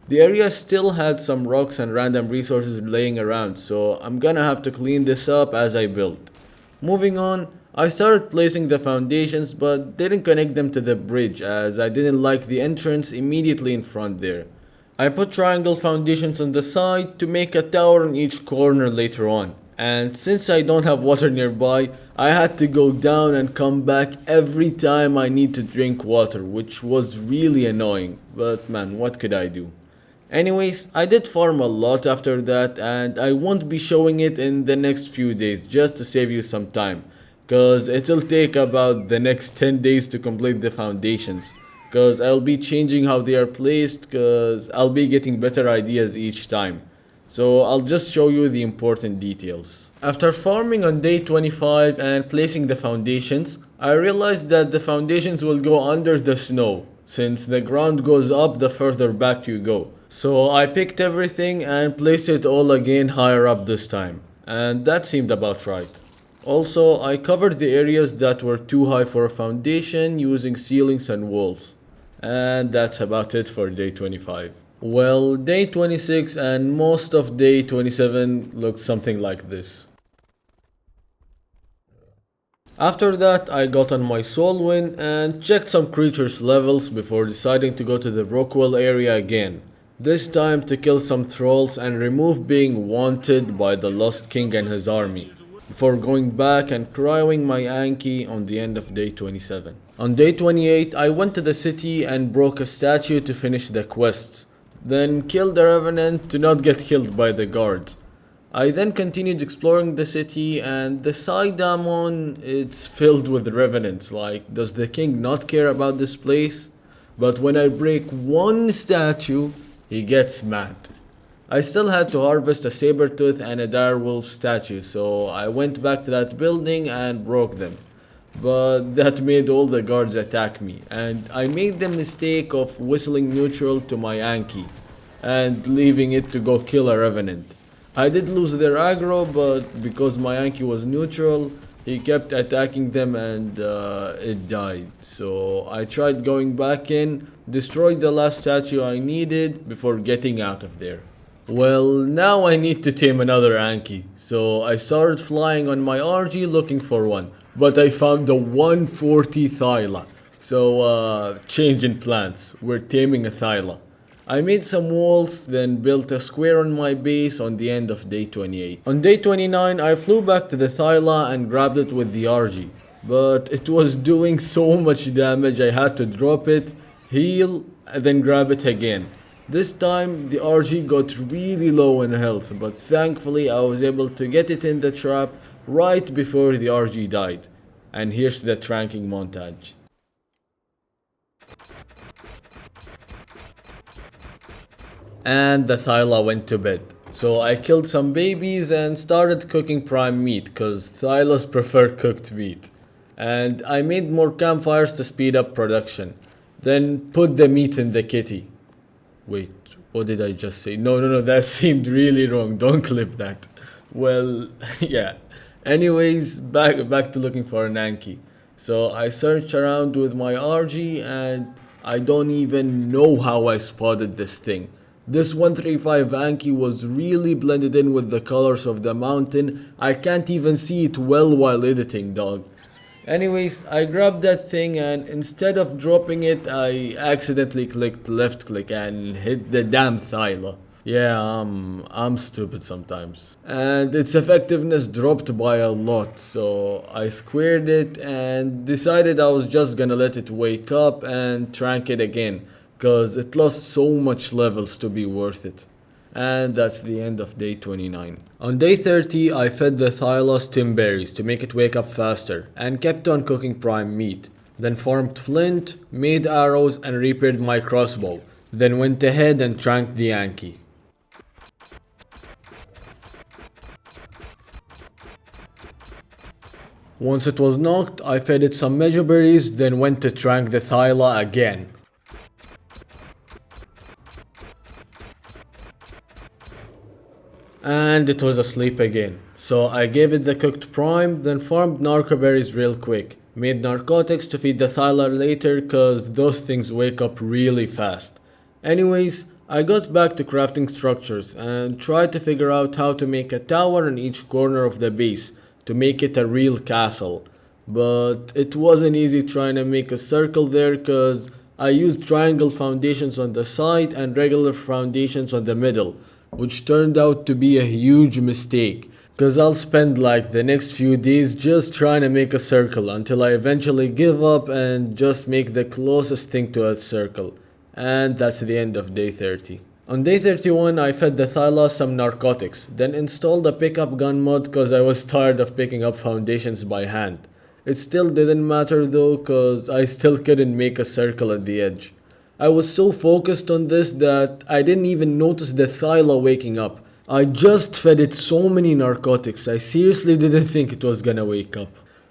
The area still had some rocks and random resources laying around, so I'm gonna have to clean this up as I build. Moving on, I started placing the foundations but didn't connect them to the bridge as I didn't like the entrance immediately in front there. I put triangle foundations on the side to make a tower in each corner later on. And since I don't have water nearby, I had to go down and come back every time I need to drink water, which was really annoying, but man, what could I do? Anyways, I did farm a lot after that and I won't be showing it in the next few days just to save you some time, cause it'll take about the next 10 days to complete the foundations, cause I'll be changing how they are placed, cause I'll be getting better ideas each time. So I'll just show you the important details. After farming on day 25 and placing the foundations, I realized that the foundations will go under the snow, since the ground goes up the further back you go. So I picked everything and placed it all again higher up this time, and that seemed about right. Also, I covered the areas that were too high for a foundation using ceilings and walls. And that's about it for day 25. Well, day 26 and most of day 27 looked something like this. After that, I got on my soulwin and checked some creatures' levels before deciding to go to the Rockwell area again. This time to kill some thralls and remove being wanted by the Lost King and his army, before going back and cryoing my Anky on the end of day 27. On day 28, I went to the city and broke a statue to finish the quest. Then killed the Revenant to not get killed by the guards. I then continued exploring the city and the side I'm on, it's filled with revenants. Like, does the king not care about this place? But when I break one statue, he gets mad. I still had to harvest a saber-tooth and a direwolf statue, so I went back to that building and broke them. But that made all the guards attack me, and I made the mistake of whistling neutral to my Anky and leaving it to go kill a Revenant. I did lose their aggro, but because my Anky was neutral, he kept attacking them and it died. So I tried going back in, destroyed the last statue I needed before getting out of there. Well, now I need to tame another Anky, so I started flying on my RG looking for one. But I found a 140 thyla. So, change in plans. We're taming a thyla. I made some walls, then built a square on my base on the end of day 28. On day 29, I flew back to the thyla and grabbed it with the RG. But it was doing so much damage I had to drop it, heal, and then grab it again. This time, the RG got really low in health, but thankfully I was able to get it in the trap right before the RG died. And here's the tranking montage. And the thyla went to bed. So I killed some babies and started cooking prime meat, cause thylas prefer cooked meat. And I made more campfires to speed up production. Then put the meat in the kitty. Wait, what did I just say? No, that seemed really wrong. Don't clip that. Well, yeah. Anyways, back to looking for an Anky. So I searched around with my RG and I don't even know how I spotted this thing. This 135 Anki was really blended in with the colors of the mountain. I can't even see it well while editing, dog. Anyways, I grabbed that thing and instead of dropping it, I accidentally clicked left click and hit the damn thyla. Yeah, I'm stupid sometimes. And its effectiveness dropped by a lot, so I squared it and decided I was just gonna let it wake up and trank it again, cause it lost so much levels to be worth it. And that's the end of day 29. On day 30, I fed the thyla stim berries to make it wake up faster, and kept on cooking prime meat. Then farmed flint, made arrows, and repaired my crossbow. Then went ahead and tranked the Anki. Once it was knocked, I fed it some mejoberries, then went to trank the thyla again. And it was asleep again. So I gave it the cooked prime, then farmed narcoberries real quick. Made narcotics to feed the thyla later cause those things wake up really fast. Anyways, I got back to crafting structures and tried to figure out how to make a tower in each corner of the base to make it a real castle. But it wasn't easy trying to make a circle there cause I used triangle foundations on the side and regular foundations on the middle, which turned out to be a huge mistake, cause I'll spend like the next few days just trying to make a circle until I eventually give up and just make the closest thing to a circle. And that's the end of day 30. On day 31 I fed the thyla some narcotics, then installed a pickup gun mod cause I was tired of picking up foundations by hand. It still didn't matter though cause I still couldn't make a circle at the edge. I was so focused on this that I didn't even notice the thyla waking up. I just fed it so many narcotics, I seriously didn't think it was gonna wake up.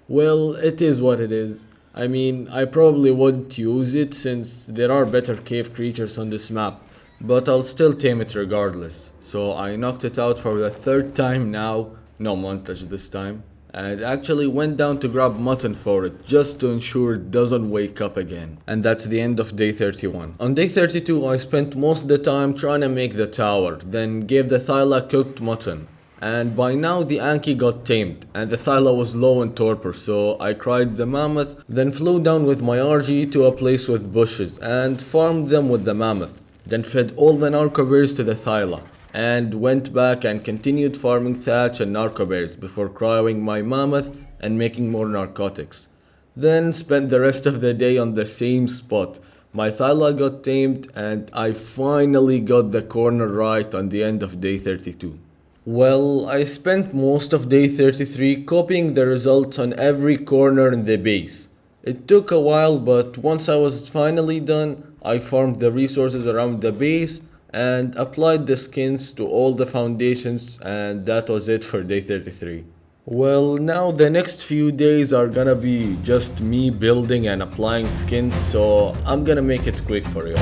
Well, it is what it is. I mean, I probably wouldn't use it since there are better cave creatures on this map, but I'll still tame it regardless. So I knocked it out for the third time now, no montage this time, and actually went down to grab mutton for it just to ensure it doesn't wake up again. And that's the end of day 31. On day 32 I spent most of the time trying to make the tower, then gave the thyla cooked mutton. And by now the Anki got tamed, and the thyla was low in torpor, so I cried the mammoth, then flew down with my RG to a place with bushes, and farmed them with the mammoth. Then fed all the narcoberries to the thyla, and went back and continued farming thatch and narcoberries before cryoing my mammoth and making more narcotics. Then spent the rest of the day on the same spot. My thyla got tamed, and I finally got the corner right on the end of day 32. Well, I spent most of day 33 copying the results on every corner in the base. It took a while, but once I was finally done, I farmed the resources around the base and applied the skins to all the foundations, and that was it for day 33. Well, now the next few days are gonna be just me building and applying skins, so I'm gonna make it quick for you.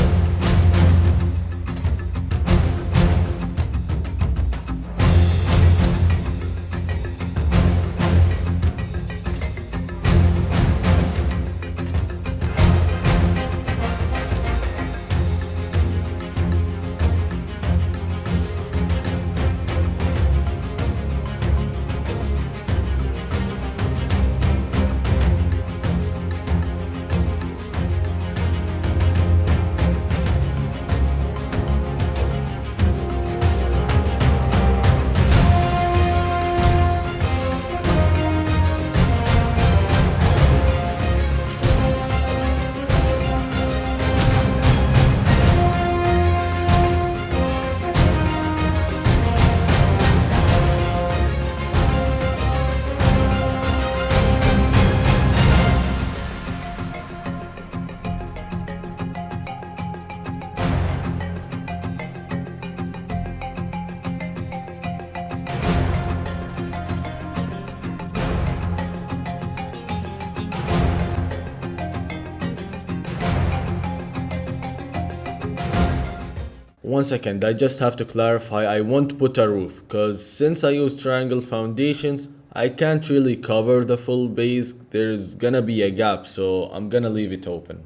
One second, I just have to clarify, I won't put a roof, cause since I use triangle foundations, I can't really cover the full base, there's gonna be a gap, so I'm gonna leave it open.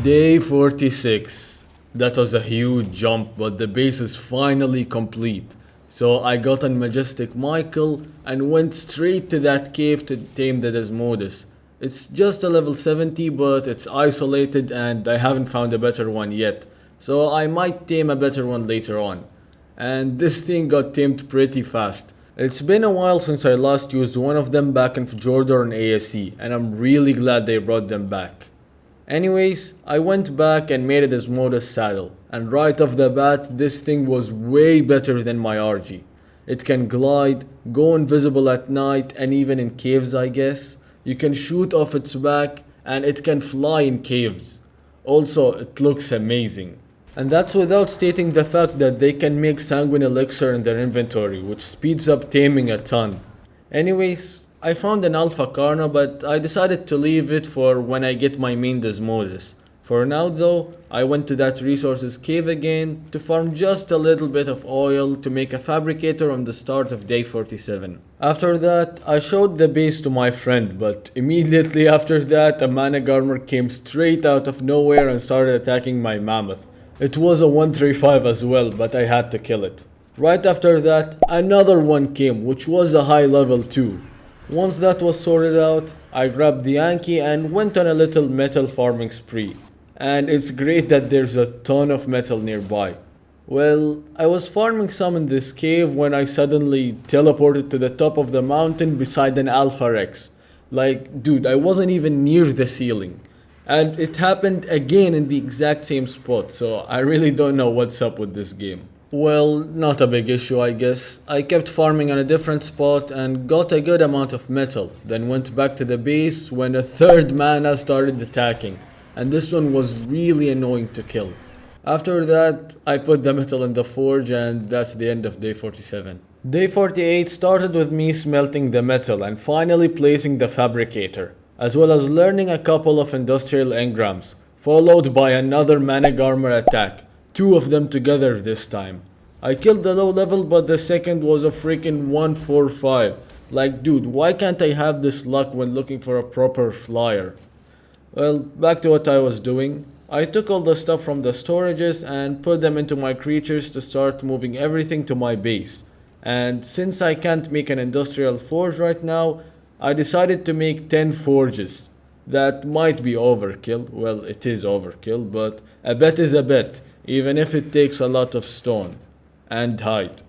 Day 46. That was a huge jump, but the base is finally complete. So I got on Majestic Michael and went straight to that cave to tame the desmodus. It's just a level 70, but it's isolated and I haven't found a better one yet. So I might tame a better one later on. And this thing got tamed pretty fast. It's been a while since I last used one of them back in Fjordor and ASE, and I'm really glad they brought them back. Anyways, I went back and made a desmodus saddle, and right off the bat, this thing was way better than my RG. It can glide, go invisible at night, and even in caves I guess. You can shoot off its back, and it can fly in caves. Also, it looks amazing. And that's without stating the fact that they can make sanguine elixir in their inventory, which speeds up taming a ton. Anyways, I found an alpha carna, but I decided to leave it for when I get my main desmodus. For now though, I went to that resources cave again to farm just a little bit of oil to make a fabricator on the start of day 47. After that, I showed the base to my friend, but immediately after that a mana garmer came straight out of nowhere and started attacking my mammoth. It was a 135 as well, but I had to kill it. Right after that, another one came, which was a high level too. Once that was sorted out, I grabbed the Anky and went on a little metal farming spree. And it's great that there's a ton of metal nearby. Well, I was farming some in this cave when I suddenly teleported to the top of the mountain beside an Alpha Rex. Like, dude, I wasn't even near the ceiling. And it happened again in the exact same spot, so I really don't know what's up with this game. Well, not a big issue I guess. I kept farming on a different spot and got a good amount of metal, then went back to the base when a third mana started attacking, and this one was really annoying to kill. After that, I put the metal in the forge and that's the end of day 47. Day 48 started with me smelting the metal and finally placing the fabricator, as well as learning a couple of industrial engrams, followed by another mana garmer attack. 2 of them together this time. I killed the low level, but the second was a freaking 145. Like, dude, why can't I have this luck when looking for a proper flyer? Well, back to what I was doing. I took all the stuff from the storages and put them into my creatures to start moving everything to my base. And since I can't make an industrial forge right now, I decided to make 10 forges. That might be overkill. Well, it is overkill, but a bet is a bet, even if it takes a lot of stone. And hide.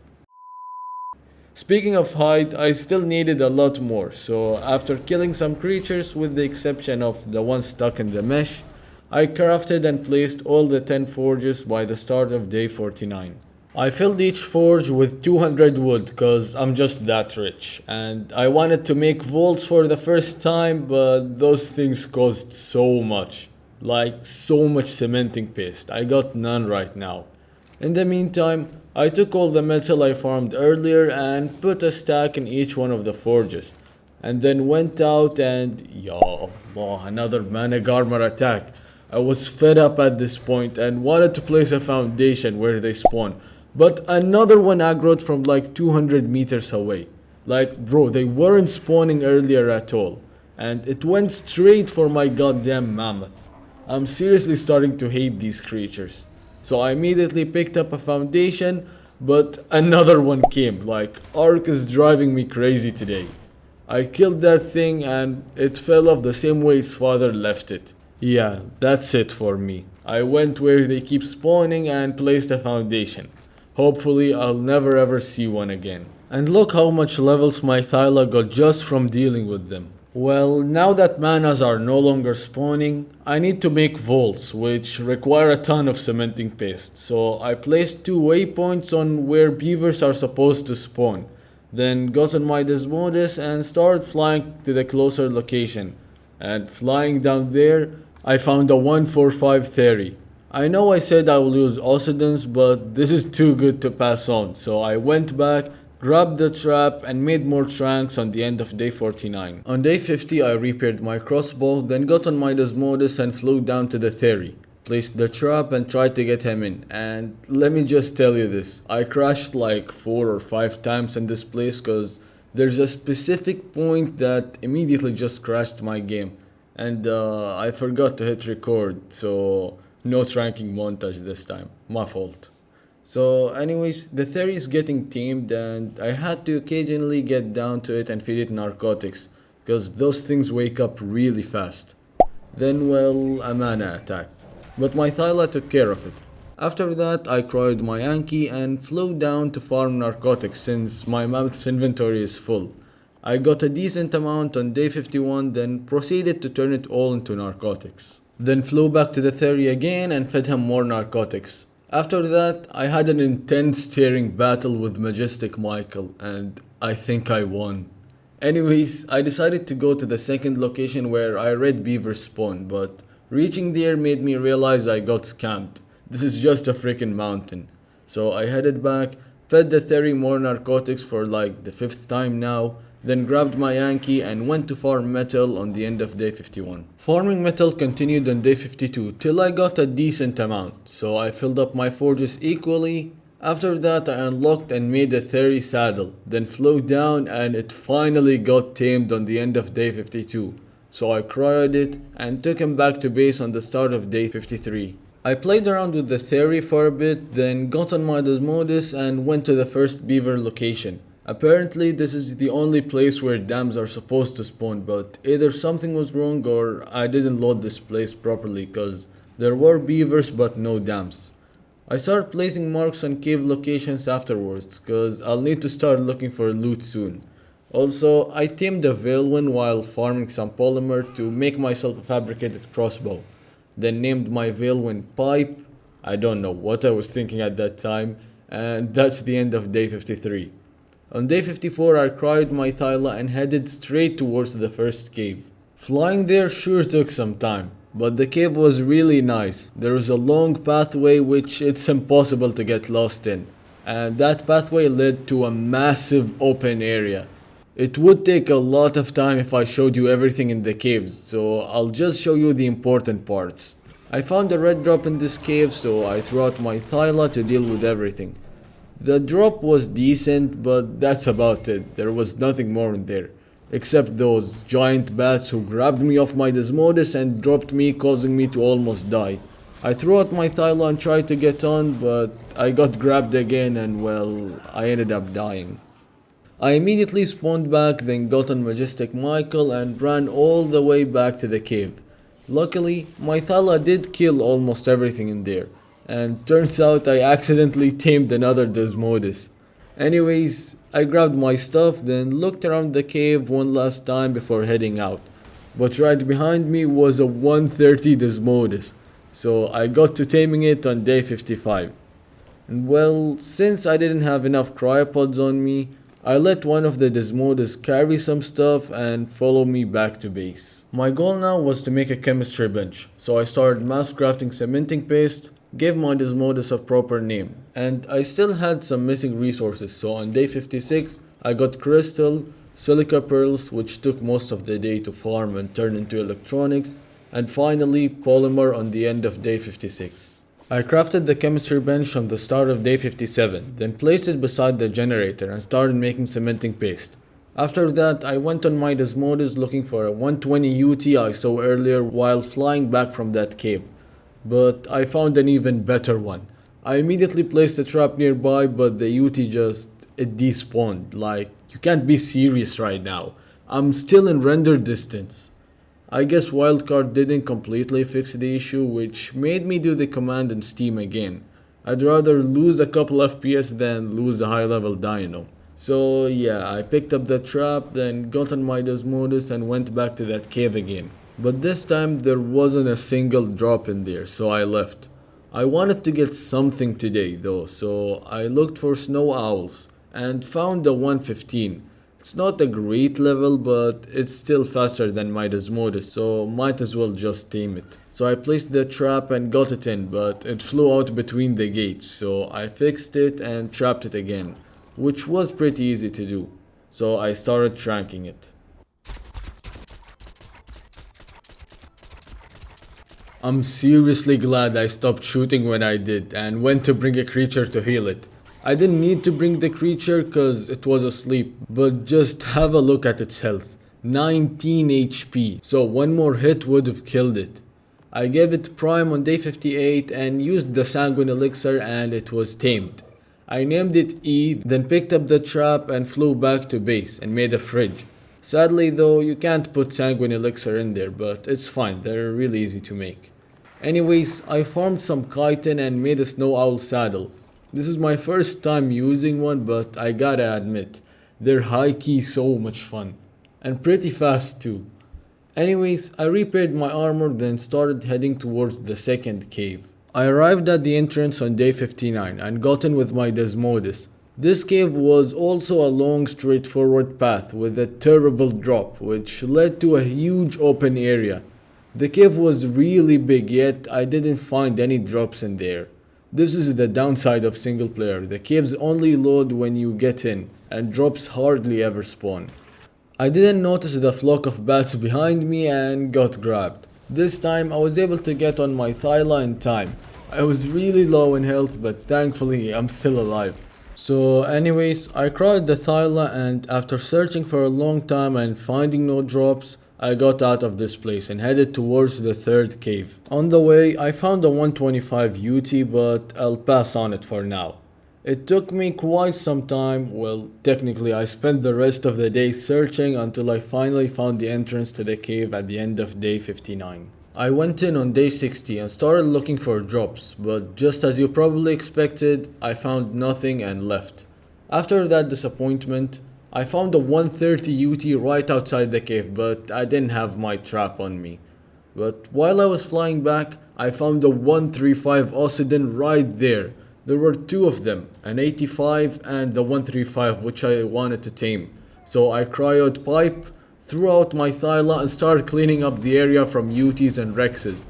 Speaking of hide, I still needed a lot more, so after killing some creatures with the exception of the one stuck in the mesh, I crafted and placed all the 10 forges by the start of day 49. I filled each forge with 200 wood cause I'm just that rich, and I wanted to make vaults for the first time, but those things cost so much. Like so much cementing paste, I got none right now. In the meantime, I took all the metal I farmed earlier and put a stack in each one of the forges. And then went out and, ya Allah, another mana garmer attack. I was fed up at this point and wanted to place a foundation where they spawn. But another one aggroed from like 200 meters away. Like, bro, they weren't spawning earlier at all. And it went straight for my goddamn mammoth. I'm seriously starting to hate these creatures. So I immediately picked up a foundation, but another one came. Like, Ark is driving me crazy today. I killed that thing and it fell off the same way its father left it. Yeah, that's it for me. I went where they keep spawning and placed a foundation. Hopefully I'll never ever see one again. And look how much levels my thyla got just from dealing with them. Well, now that manas are no longer spawning, I need to make vaults, which require a ton of cementing paste. So I placed 2 waypoints on where beavers are supposed to spawn. Then got on my desmodus and started flying to the closer location. And flying down there, I found a 145 theory. I know I said I will use ocidans, but this is too good to pass on. So I went back, grabbed the trap and made more tranks on the end of day 49. On day 50 I repaired my crossbow, then got on my desmodus and flew down to the theory. Placed the trap and tried to get him in, and let me just tell you this, I crashed like 4 or 5 times in this place cause there's a specific point that immediately just crashed my game. And I forgot to hit record, so no tranking montage this time. My fault. So, anyways, the theory is getting tamed, and I had to occasionally get down to it and feed it narcotics, because those things wake up really fast. Then, well, a mana attacked, but my thyla took care of it. After that, I cryoed my Anki and flew down to farm narcotics since my mammoth's inventory is full. I got a decent amount on day 51, then proceeded to turn it all into narcotics. Then flew back to the theory again and fed him more narcotics. After that, I had an intense tearing battle with Majestic Michael, and I think I won. Anyways, I decided to go to the second location where I read beavers spawn, but reaching there made me realize I got scammed. This is just a freaking mountain. So I headed back, fed the theory more narcotics for like the fifth time now, then grabbed my Yankee and went to farm metal on the end of day 51. Farming metal continued on day 52 till I got a decent amount, so I filled up my forges equally. After that I unlocked and made a theory saddle, then flew down and it finally got tamed on the end of day 52. So I cryoed it and took him back to base on the start of day 53. I played around with the theory for a bit, then got on my desmodus and went to the first beaver location. Apparently this is the only place where dams are supposed to spawn, but either something was wrong or I didn't load this place properly cause there were beavers but no dams. I started placing marks on cave locations afterwards cause I'll need to start looking for loot soon. Also, I tamed a Veilwin while farming some polymer to make myself a fabricated crossbow. Then named my Veilwin Pipe. I don't know what I was thinking at that time, and that's the end of day 53. On day 54 I cryoed my thyla and headed straight towards the first cave. Flying there sure took some time, but the cave was really nice. There was a long pathway which it's impossible to get lost in, and that pathway led to a massive open area. It would take a lot of time if I showed you everything in the caves, so I'll just show you the important parts. I found a red drop in this cave, so I threw out my thyla to deal with everything. The drop was decent, but that's about it. There was nothing more in there, except those giant bats who grabbed me off my desmodus and dropped me, causing me to almost die. I threw out my thyla and tried to get on, but I got grabbed again and well, I ended up dying. I immediately spawned back, then got on Majestic Michael and ran all the way back to the cave. Luckily, my thyla did kill almost everything in there, and turns out I accidentally tamed another desmodus. Anyways, I grabbed my stuff, then looked around the cave one last time before heading out. But right behind me was a 130 desmodus, so I got to taming it on day 55. And well, since I didn't have enough cryopods on me, I let one of the desmodus carry some stuff and follow me back to base. My goal now was to make a chemistry bench, so I started mass crafting cementing paste, gave my desmodus a proper name, and I still had some missing resources, so on day 56 I got crystal, silica pearls which took most of the day to farm and turn into electronics, and finally polymer on the end of day 56. I crafted the chemistry bench on the start of day 57, then placed it beside the generator and started making cementing paste. After that I went on my desmodus looking for a 120 UT I saw earlier while flying back from that cave. But I found an even better one. I immediately placed a trap nearby, but the UT it despawned. Like, you can't be serious right now. I'm still in render distance. I guess wildcard didn't completely fix the issue, which made me do the command in Steam again. I'd rather lose a couple FPS than lose a high level dino. So yeah, I picked up the trap, then got on my desmodus and went back to that cave again. But this time there wasn't a single drop in there, so I left. I wanted to get something today though, so I looked for snow owls and found a 115. It's not a great level, but it's still faster than my desmodus, so might as well just tame it. So I placed the trap and got it in, but it flew out between the gates, so I fixed it and trapped it again, which was pretty easy to do. So I started tranking it. I'm seriously glad I stopped shooting when I did and went to bring a creature to heal it. I didn't need to bring the creature cause it was asleep, but just have a look at its health. 19 HP, so one more hit would have killed it. I gave it prime on day 58 and used the sanguine elixir and it was tamed. I named it E, then picked up the trap and flew back to base and made a fridge. Sadly though, you can't put sanguine elixir in there, but it's fine, they're really easy to make. Anyways, I farmed some chitin and made a snow owl saddle. This is my first time using one, but I gotta admit, they're high-key so much fun. And pretty fast too. Anyways, I repaired my armor then started heading towards the second cave. I arrived at the entrance on day 59 and got in with my desmodus. This cave was also a long straightforward path with a terrible drop which led to a huge open area. The cave was really big, yet I didn't find any drops in there. This is the downside of single player, the caves only load when you get in and drops hardly ever spawn. I didn't notice the flock of bats behind me and got grabbed. This time I was able to get on my thyla in time. I was really low in health, but thankfully I'm still alive. So anyways, I cried the thyla and after searching for a long time and finding no drops, I got out of this place and headed towards the third cave. On the way, I found a 125 UT, but I'll pass on it for now. It took me quite some time, well, technically I spent the rest of the day searching until I finally found the entrance to the cave at the end of day 59. I went in on day 60 and started looking for drops, but just as you probably expected, I found nothing and left. After that disappointment, I found a 130 UT right outside the cave, but I didn't have my trap on me. But while I was flying back, I found a 135 oiden right there. There were two of them, an 85 and the 135 which I wanted to tame. So I cryoed pipe, threw out my thyla and started cleaning up the area from UTs and rexes.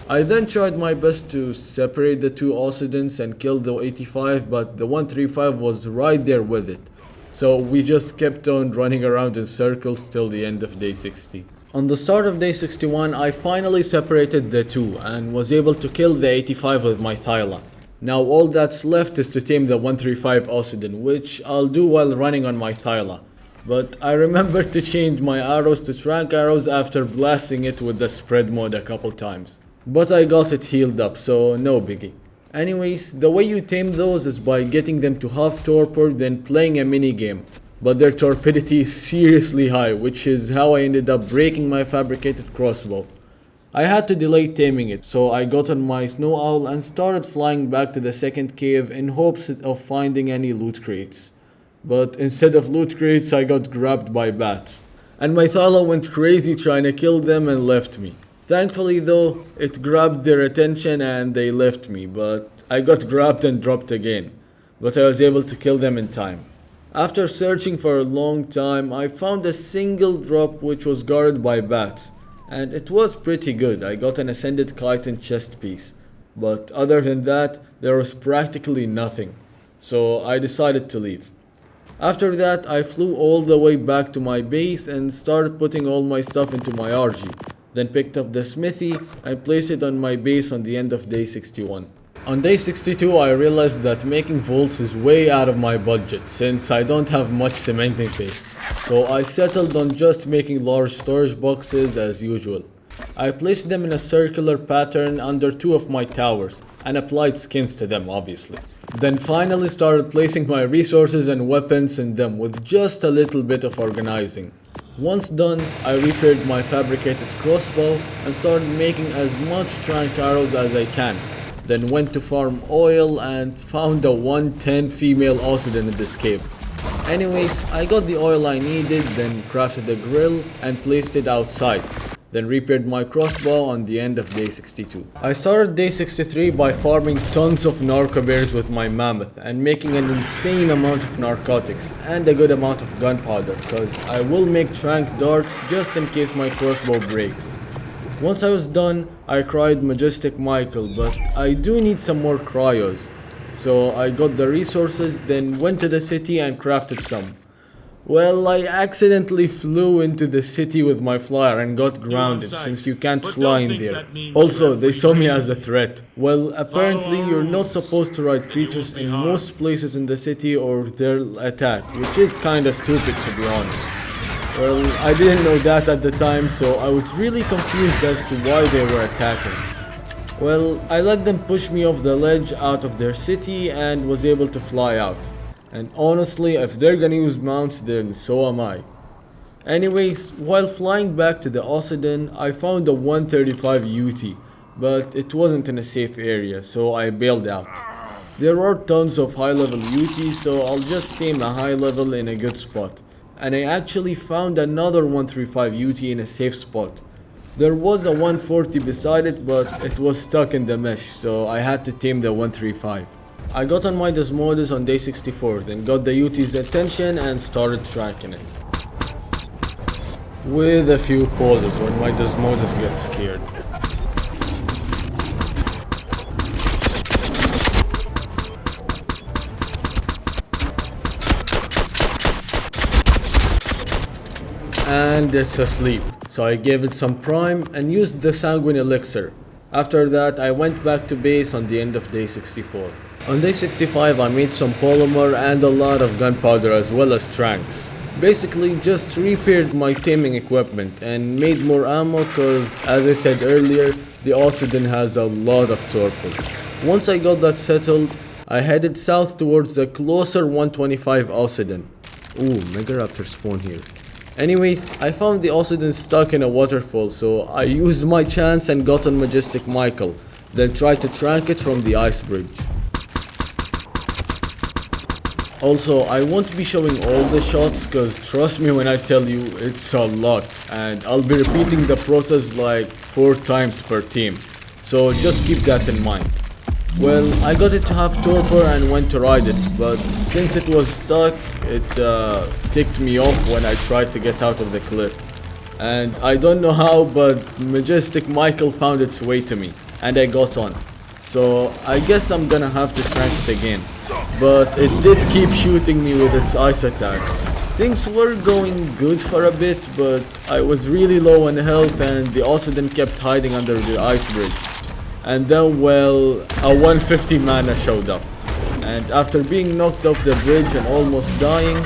I then tried my best to separate the two oidens and kill the 85, but the 135 was right there with it. So we just kept on running around in circles till the end of day 60. On the start of day 61, I finally separated the two and was able to kill the 85 with my thyla. Now all that's left is to tame the 135 oiden, which I'll do while running on my thyla. But I remembered to change my arrows to trank arrows after blasting it with the spread mode a couple times. But I got it healed up, so no biggie. Anyways, the way you tame those is by getting them to half torpor then playing a mini game. But their torpidity is seriously high, which is how I ended up breaking my fabricated crossbow. I had to delay taming it, so I got on my snow owl and started flying back to the second cave in hopes of finding any loot crates. But instead of loot crates, I got grabbed by bats. And my thyla went crazy trying to kill them and left me. Thankfully though, it grabbed their attention and they left me, but I got grabbed and dropped again. But I was able to kill them in time. After searching for a long time, I found a single drop which was guarded by bats. And it was pretty good. I got an ascended chitin chest piece. But other than that, there was practically nothing. So I decided to leave. After that, I flew all the way back to my base and started putting all my stuff into my RG. Then picked up the smithy and placed it on my base on the end of day 61. On day 62, I realized that making vaults is way out of my budget since I don't have much cementing paste. So I settled on just making large storage boxes as usual. I placed them in a circular pattern under two of my towers and applied skins to them obviously. Then finally started placing my resources and weapons in them with just a little bit of organizing. Once done, I repaired my fabricated crossbow and started making as much trank arrows as I can. Then went to farm oil and found a 110 female oiden in this cave. Anyways, I got the oil I needed, then crafted a grill and placed it outside. Then repaired my crossbow on the end of day 62. I started day 63 by farming tons of narco bears with my mammoth and making an insane amount of narcotics and a good amount of gunpowder because I will make trank darts just in case my crossbow breaks. Once I was done, I cried Majestic Michael, but I do need some more cryos. So I got the resources, then went to the city and crafted some. Well, I accidentally flew into the city with my flyer and got grounded since you can't fly in there. Also, they saw me as a threat. Well, apparently you're not supposed to ride creatures in most places in the city or they'll attack, which is kinda stupid to be honest. Well, I didn't know that at the time, so I was really confused as to why they were attacking. Well, I let them push me off the ledge out of their city and was able to fly out. And honestly, if they're gonna use mounts, then so am I. Anyways, while flying back to the Oiden, I found a 135 UT, but it wasn't in a safe area, so I bailed out. There are tons of high level UT, so I'll just tame a high level in a good spot. And I actually found another 135 UT in a safe spot. There was a 140 beside it, but it was stuck in the mesh, so I had to tame the 135. I got on my desmodus on day 64, then got the UT's attention and started tracking it. With a few pauses when my desmodus gets scared. And it's asleep, so I gave it some prime and used the sanguine elixir. After that, I went back to base on the end of day 64. On day 65, I made some polymer and a lot of gunpowder as well as tranks. Basically just repaired my taming equipment and made more ammo cause, as I said earlier, the Oiden has a lot of torpor. Once I got that settled, I headed south towards the closer 125 Oiden. Ooh, Megaraptor spawn here. Anyways, I found the Oiden stuck in a waterfall, so I used my chance and got on Majestic Michael, then tried to track it from the ice bridge. Also, I won't be showing all the shots cause trust me when I tell you it's a lot and I'll be repeating the process like 4 times per team, so just keep that in mind. Well, I got it to have torpor and went to ride it, but since it was stuck, it ticked me off when I tried to get out of the cliff. And I don't know how, but Majestic Michael found its way to me and I got on. So I guess I'm gonna have to trank it again. But it did keep shooting me with its ice attack. Things were going good for a bit, but I was really low on health and the Oiden kept hiding under the ice bridge. And then, well, a 150 mana showed up. And after being knocked off the bridge and almost dying,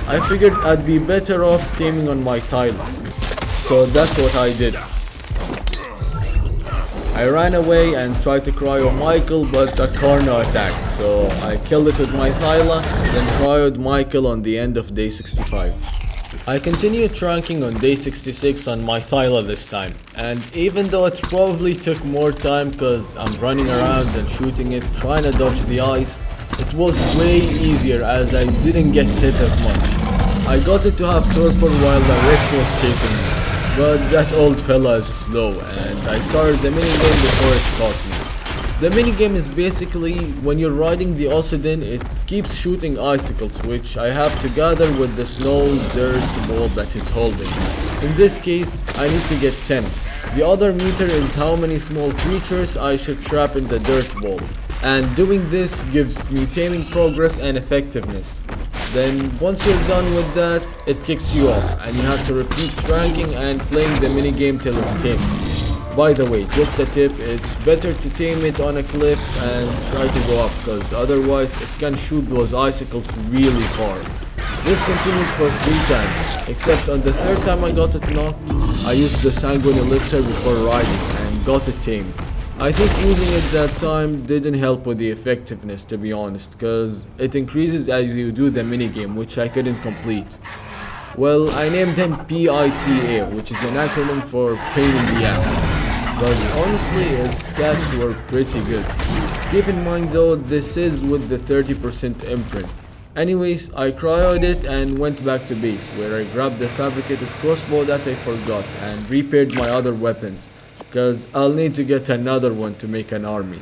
I figured I'd be better off taming on my thyla. So that's what I did. I ran away and tried to cryo Michael, but a carno attacked, so I killed it with my thyla, then cryoed Michael on the end of day 65. I continued tranking on day 66 on my thyla this time, and even though it probably took more time cause I'm running around and shooting it, trying to dodge the ice, it was way easier as I didn't get hit as much. I got it to have torpor while the Rex was chasing me. But that old fella is slow and I started the minigame before it caught me. The minigame is basically when you're riding the Oiden, it keeps shooting icicles which I have to gather with the snow dirt ball that is holding. In this case, I need to get 10. The other meter is how many small creatures I should trap in the dirt ball. And doing this gives me taming progress and effectiveness. Then once you're done with that, it kicks you off and you have to repeat ranking and playing the minigame till it's tamed. By the way, just a tip, it's better to tame it on a cliff and try to go up cause otherwise it can shoot those icicles really far. This continued for 3 times, except on the 3rd time I got it knocked, I used the sanguine elixir before riding and got it tamed. I think using it that time didn't help with the effectiveness, to be honest, cause it increases as you do the minigame, which I couldn't complete. Well, I named him PITA, which is an acronym for pain in the ass. But honestly, its stats were pretty good. Keep in mind though, this is with the 30% imprint. Anyways, I cryoed it and went back to base, where I grabbed the fabricated crossbow that I forgot and repaired my other weapons, cause I'll need to get another one to make an army.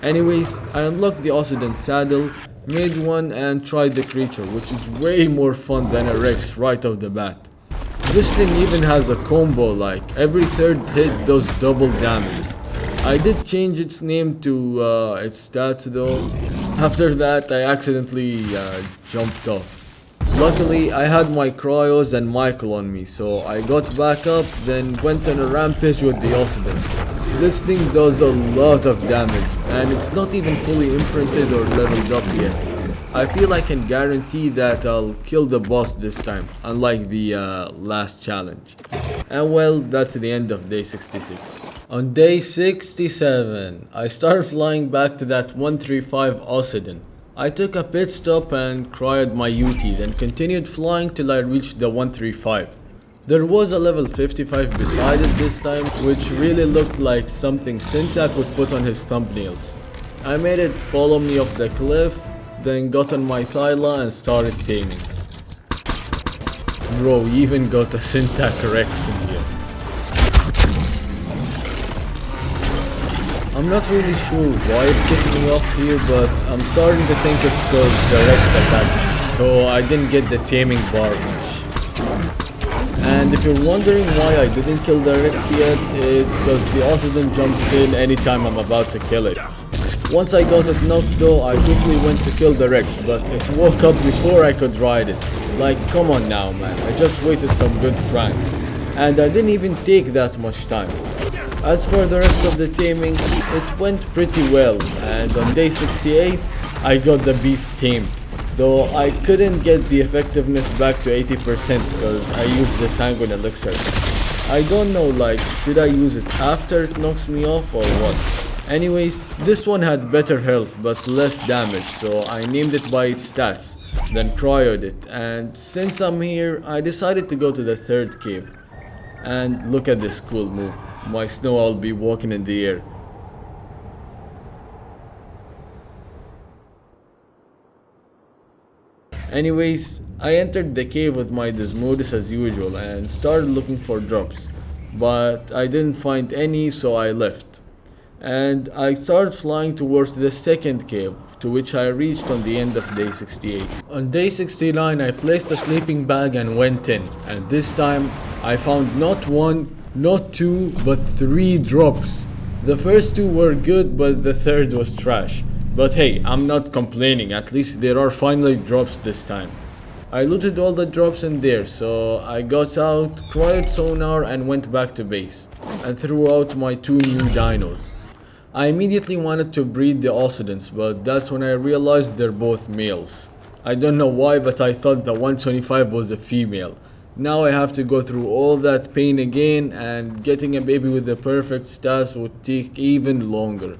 Anyways, I unlocked the Oiden saddle, made one and tried the creature, which is way more fun than a Rex right off the bat. This thing even has a combo, like every 3rd hit does double damage. I did change its name to its stats though. After that I accidentally jumped off. Luckily, I had my cryos and Michael on me, so I got back up, then went on a rampage with the Oiden. This thing does a lot of damage, and it's not even fully imprinted or leveled up yet. I feel I can guarantee that I'll kill the boss this time, unlike the last challenge. And well, that's the end of day 66. On day 67, I started flying back to that 135 oiden. I took a pit stop and cryoed my UT, then continued flying till I reached the 135. There was a level 55 beside it this time, which really looked like something Syntac would put on his thumbnails. I made it follow me off the cliff, then got on my thyla and started taming. Bro, we even got a Syntac Rex in here. I'm not really sure why it kicked me off here, but I'm starting to think it's cause the Rex attacked me, so I didn't get the taming bar much. And if you're wondering why I didn't kill the Rex yet, it's cause the oiden jumps in anytime I'm about to kill it. Once I got it knocked though, I quickly went to kill the Rex, but it woke up before I could ride it. Like, come on now man, I just wasted some good tranks. And I didn't even take that much time. As for the rest of the taming, it went pretty well, and on day 68, I got the beast tamed. Though I couldn't get the effectiveness back to 80% because I used the sanguine elixir. I don't know, like, should I use it after it knocks me off or what? Anyways, this one had better health but less damage, so I named it by its stats, then cryoed it, and since I'm here, I decided to go to the third cave. And look at this cool move. My snow owl be walking in the air. Anyways, I entered the cave with my desmodus as usual and started looking for drops, but I didn't find any, so I left. And I started flying towards the second cave, to which I reached on the end of day 68. On day 69 I placed a sleeping bag and went in, and this time I found not one, not two, but 3 drops. The first 2 were good, but the third was trash. But hey, I'm not complaining, at least there are finally drops this time. I looted all the drops in there, so I got out, cryoed sonar and went back to base, and threw out my 2 new dinos. I immediately wanted to breed the oidens, but that's when I realized they're both males. I don't know why, but I thought the 125 was a female. Now I have to go through all that pain again, and getting a baby with the perfect stats would take even longer.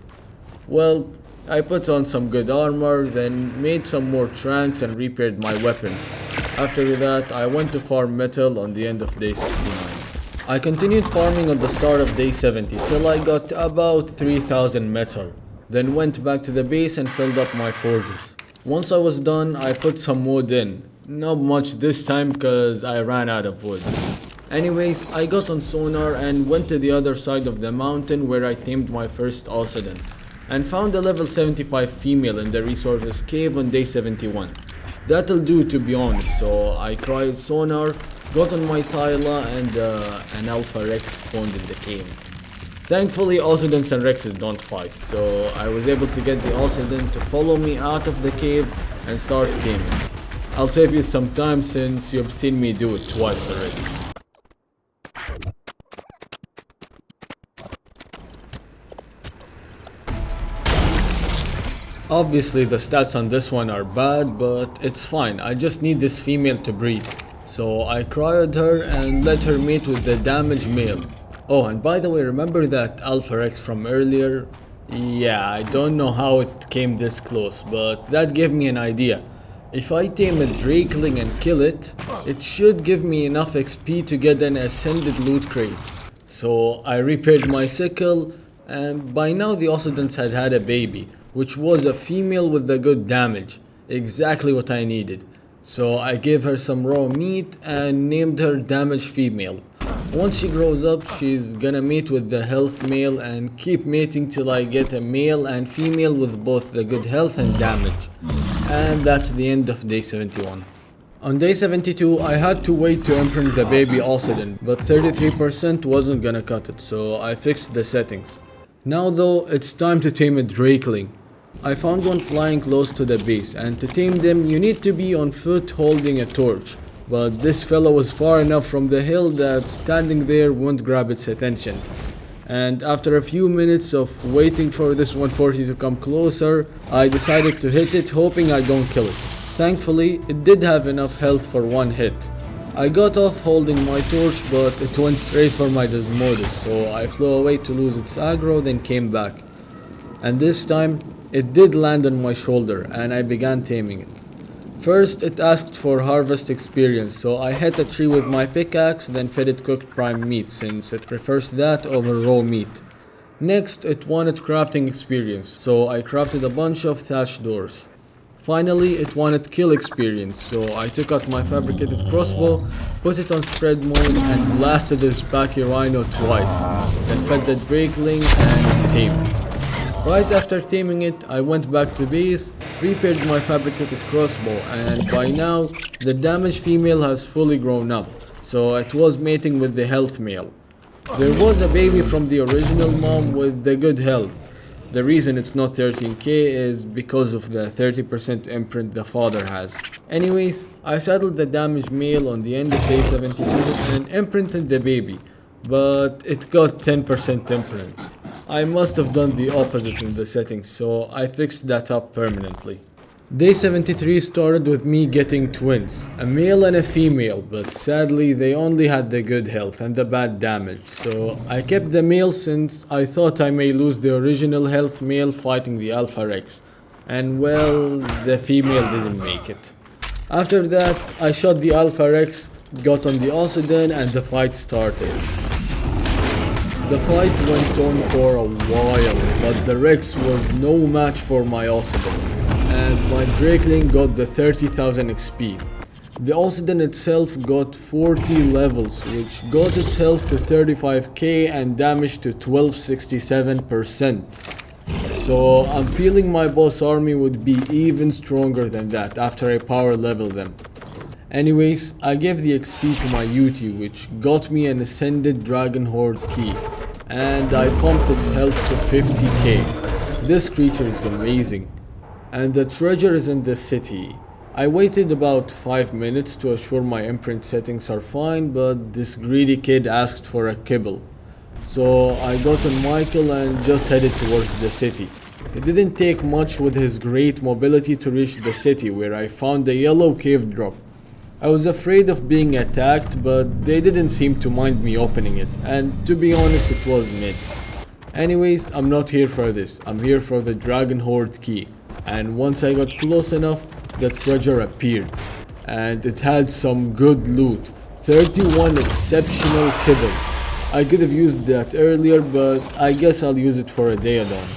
Well, I put on some good armor, then made some more tranks and repaired my weapons. After that, I went to farm metal on the end of day 69. I continued farming on the start of day 70 till I got about 3000 metal. Then went back to the base and filled up my forges. Once I was done, I put some wood in. Not much this time cause I ran out of wood. Anyways, I got on sonar and went to the other side of the mountain where I tamed my first oiden, and found a level 75 female in the resources cave on day 71. That'll do, to be honest, so I cryoed sonar, got on my thyla, and an alpha rex spawned in the cave. Thankfully oidens and rexes don't fight, so I was able to get the oiden to follow me out of the cave and start taming. I'll save you some time since you've seen me do it twice already. Obviously the stats on this one are bad, but it's fine, I just need this female to breed. So I cryoed her and let her mate with the damaged male. Oh, and by the way, remember that Alpha Rex from earlier? Yeah, I don't know how it came this close, but that gave me an idea. If I tame a drakeling and kill it, it should give me enough XP to get an ascended loot crate. So I repaired my sickle, and by now the oidens had had a baby, which was a female with the good damage. Exactly what I needed. So I gave her some raw meat and named her damaged female. Once she grows up, she's gonna mate with the health male and keep mating till I get a male and female with both the good health and damage. And that's the end of day 71. On day 72, I had to wait to imprint the baby oiden, but 33% wasn't gonna cut it, so I fixed the settings. Now though, it's time to tame a drakeling. I found one flying close to the base, and to tame them you need to be on foot holding a torch. But this fellow was far enough from the hill that standing there won't grab its attention. And after a few minutes of waiting for this 140 to come closer, I decided to hit it, hoping I don't kill it. Thankfully, it did have enough health for one hit. I got off holding my torch, but it went straight for my desmodus, so I flew away to lose its aggro, then came back. And this time, it did land on my shoulder, and I began taming it. First, it asked for harvest experience, so I hit a tree with my pickaxe, then fed it cooked prime meat, since it prefers that over raw meat. Next, it wanted crafting experience, so I crafted a bunch of thatched doors. Finally, it wanted kill experience, so I took out my fabricated crossbow, put it on spread mode, and blasted this packy rhino twice, then fed the drakeling and it's tamed. Right after taming it, I went back to base, repaired my fabricated crossbow, and by now, the damaged female has fully grown up, so it was mating with the health male. There was a baby from the original mom with the good health. The reason it's not 13k is because of the 30% imprint the father has. Anyways, I saddled the damaged male on the end of day 72 and imprinted the baby, but it got 10% imprint. I must have done the opposite in the settings, so I fixed that up permanently. Day 73 started with me getting twins, a male and a female, but sadly they only had the good health and the bad damage, so I kept the male since I thought I may lose the original health male fighting the Alpha Rex, and well, the female didn't make it. After that, I shot the Alpha Rex, got on the oiden, and the fight started. The fight went on for a while, but the Rex was no match for my oiden, and my drakeling got the 30,000 XP. The oiden itself got 40 levels, which got its health to 35k and damage to 1267%. So I'm feeling my boss army would be even stronger than that after I power level them. Anyways, I gave the XP to my Yuty, which got me an ascended dragon horde key, and I pumped its health to 50k. This creature is amazing. And the treasure is in the city. I waited about 5 minutes to assure my imprint settings are fine, but this greedy kid asked for a kibble. So I got on Michael and just headed towards the city. It didn't take much with his great mobility to reach the city, where I found a yellow cave drop. I was afraid of being attacked, but they didn't seem to mind me opening it, and to be honest, it was mid. Anyways, I'm not here for this, I'm here for the dragon horde key. And once I got close enough, the treasure appeared, and it had some good loot. 31 exceptional kibble. I could have used that earlier, but I guess I'll use it for a daedon.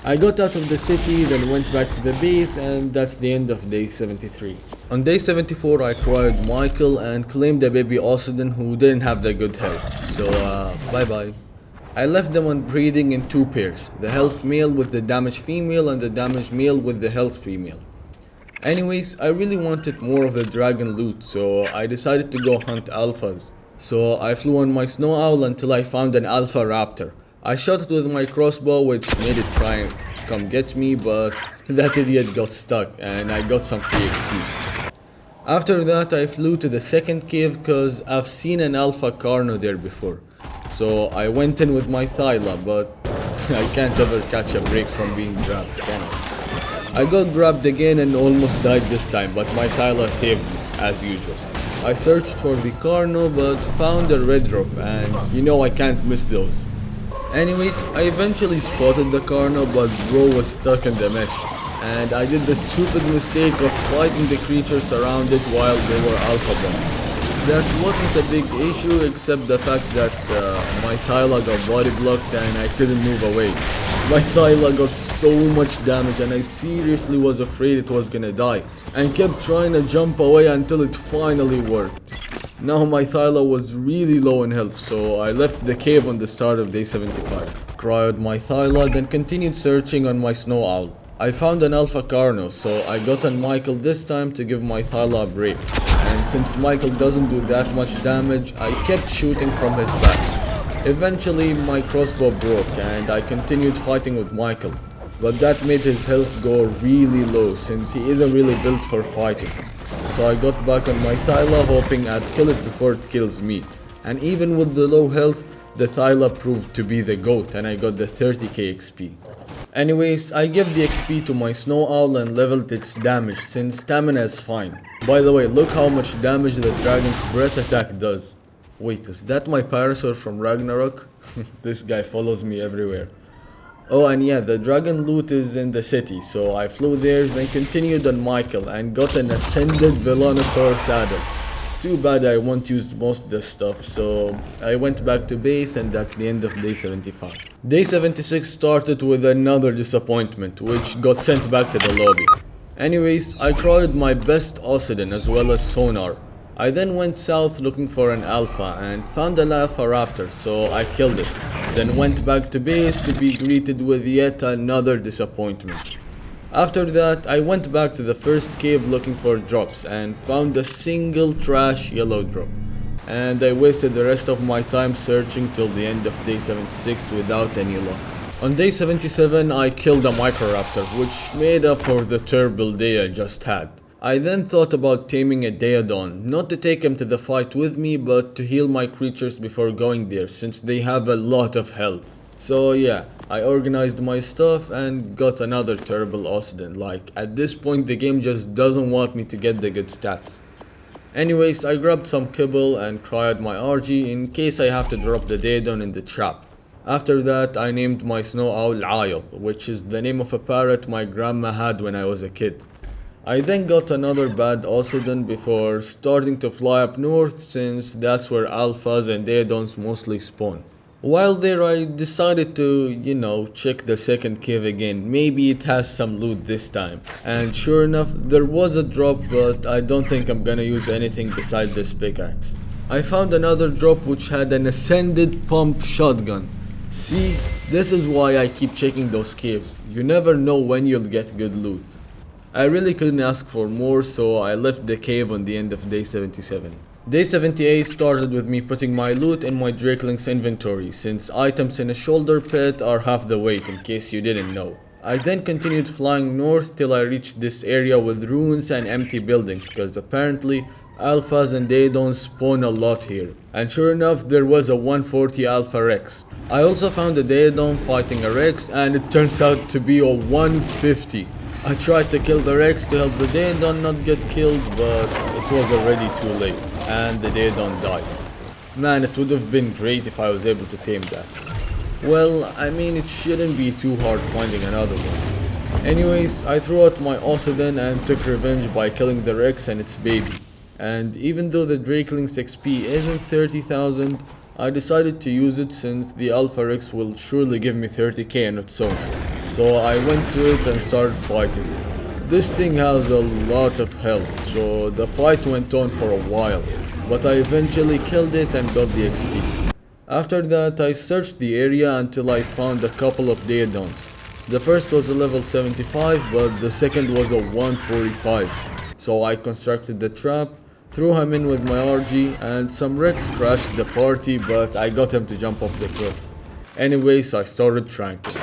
I got out of the city, then went back to the base, and that's the end of day 73. On day 74, I cryoed Michael and claimed a baby oiden who didn't have the good health, so bye bye. I left them on breeding in 2 pairs, the health male with the damaged female and the damaged male with the health female. Anyways, I really wanted more of the dragon loot, so I decided to go hunt alphas. So I flew on my snow owl until I found an alpha raptor. I shot it with my crossbow, which made it try and come get me, but that idiot got stuck and I got some free XP. After that, I flew to the second cave cause I've seen an alpha carno there before. So I went in with my thyla, but I can't ever catch a break from being grabbed, can I? I got grabbed again and almost died this time, but my thyla saved me, as usual. I searched for the carno, but found a red drop, and you know I can't miss those. Anyways, I eventually spotted the carno, but bro was stuck in the mesh, and I did the stupid mistake of fighting the creatures around it while they were alpha bombed. That wasn't a big issue, except the fact that my thyla got body blocked and I couldn't move away. My thyla got so much damage and I seriously was afraid it was gonna die, and kept trying to jump away until it finally worked. Now my thyla was really low in health, so I left the cave on the start of day 75. Cryoed my thyla, then continued searching on my snow owl. I found an alpha carno, so I got on Michael this time to give my thyla a break. And since Michael doesn't do that much damage, I kept shooting from his back. Eventually my crossbow broke and I continued fighting with Michael, but that made his health go really low since he isn't really built for fighting. So I got back on my thyla hoping I'd kill it before it kills me, and even with the low health, The thyla proved to be the goat and I got the 30k XP. Anyways, I gave the XP to my snow owl and leveled its damage since stamina is fine. By the way, look how much damage the dragon's breath attack does. Wait, is that my parasaur from Ragnarok? This guy follows me everywhere. Oh, and yeah, the dragon loot is in the city, so I flew there, then continued on Michael and got an ascended Villainosaur saddle. Too bad I won't use most of this stuff, so I went back to base and that's the end of day 75. Day 76 started with another disappointment, which got sent back to the lobby. Anyways, I tried my best oiden as well as sonar. I then went south looking for an alpha and found an alpha raptor, so I killed it. Then went back to base to be greeted with yet another disappointment. After that, I went back to the first cave looking for drops and found a single trash yellow drop. And I wasted the rest of my time searching till the end of day 76 without any luck. On day 77, I killed a microraptor, which made up for the terrible day I just had. I then thought about taming a Daedon, not to take him to the fight with me, but to heal my creatures before going there, since they have a lot of health. So yeah, I organized my stuff and got another terrible oiden. Like, at this point the game just doesn't want me to get the good stats. Anyways, I grabbed some kibble and cryoed my RG in case I have to drop the Daedon in the trap. After that, I named my snow owl Ayal, which is the name of a parrot my grandma had when I was a kid. I then got another bad oiden before starting to fly up north, since that's where alphas and Daedons mostly spawn. While there, I decided to, check the second cave again. Maybe it has some loot this time. And sure enough, there was a drop, but I don't think I'm gonna use anything besides this pickaxe. I found another drop which had an ascended pump shotgun. See, this is why I keep checking those caves. You never know when you'll get good loot. I really couldn't ask for more, so I left the cave on the end of day 77. Day 78 started with me putting my loot in my drakeling's inventory, since items in a shoulder pit are half the weight, in case you didn't know. I then continued flying north till I reached this area with ruins and empty buildings, cause apparently alphas and Daedons spawn a lot here. And sure enough, there was a 140 alpha rex. I also found a Daedon fighting a rex, and it turns out to be a 150. I tried to kill the rex to help the Daedon not get killed, but it was already too late, and the Daedon died. Man, it would have been great if I was able to tame that. Well, I mean, it shouldn't be too hard finding another one. Anyways, I threw out my oiden and took revenge by killing the rex and its baby. And even though the drakeling's XP isn't 30,000, I decided to use it since the alpha rex will surely give me 30k on its own. So I went to it and started fighting. This thing has a lot of health, so the fight went on for a while, but I eventually killed it and got the XP. After that, I searched the area until I found a couple of Daedons. The first was a level 75, but the second was a 145. So I constructed the trap, threw him in with my RG, and some Rex crashed the party, but I got him to jump off the cliff. Anyways, I started tranking.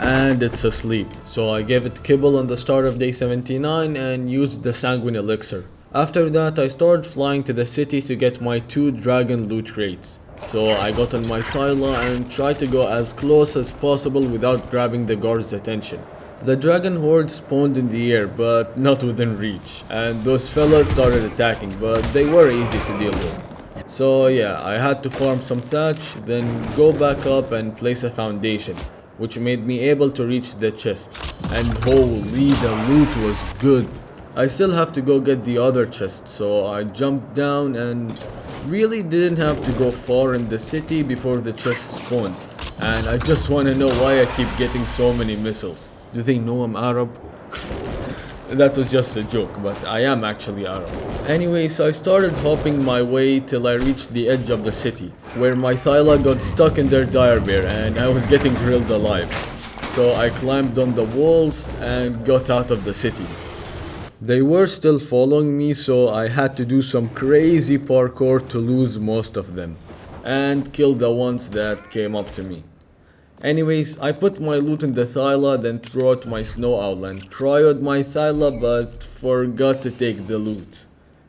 And it's asleep, so I gave it kibble on the start of day 79 and used the sanguine elixir. After that, I started flying to the city to get my 2 dragon loot crates. So I got on my thyla and tried to go as close as possible without grabbing the guard's attention. The dragon horde spawned in the air, but not within reach, and those fellas started attacking, but they were easy to deal with. So yeah, I had to farm some thatch, then go back up and place a foundation, which made me able to reach the chest. And holy, the loot was good. I still have to go get the other chest, so I jumped down and really didn't have to go far in the city before the chest spawned. And I just wanna know why I keep getting so many missiles. Do they know I'm Arab? That was just a joke, but I am actually Arab. Anyways, I started hopping my way till I reached the edge of the city, where my thyla got stuck in their dire bear and I was getting grilled alive. So I climbed on the walls and got out of the city. They were still following me, so I had to do some crazy parkour to lose most of them, and kill the ones that came up to me. Anyways, I put my loot in the thyla, then threw out my snow owl and cryoed my thyla, but forgot to take the loot.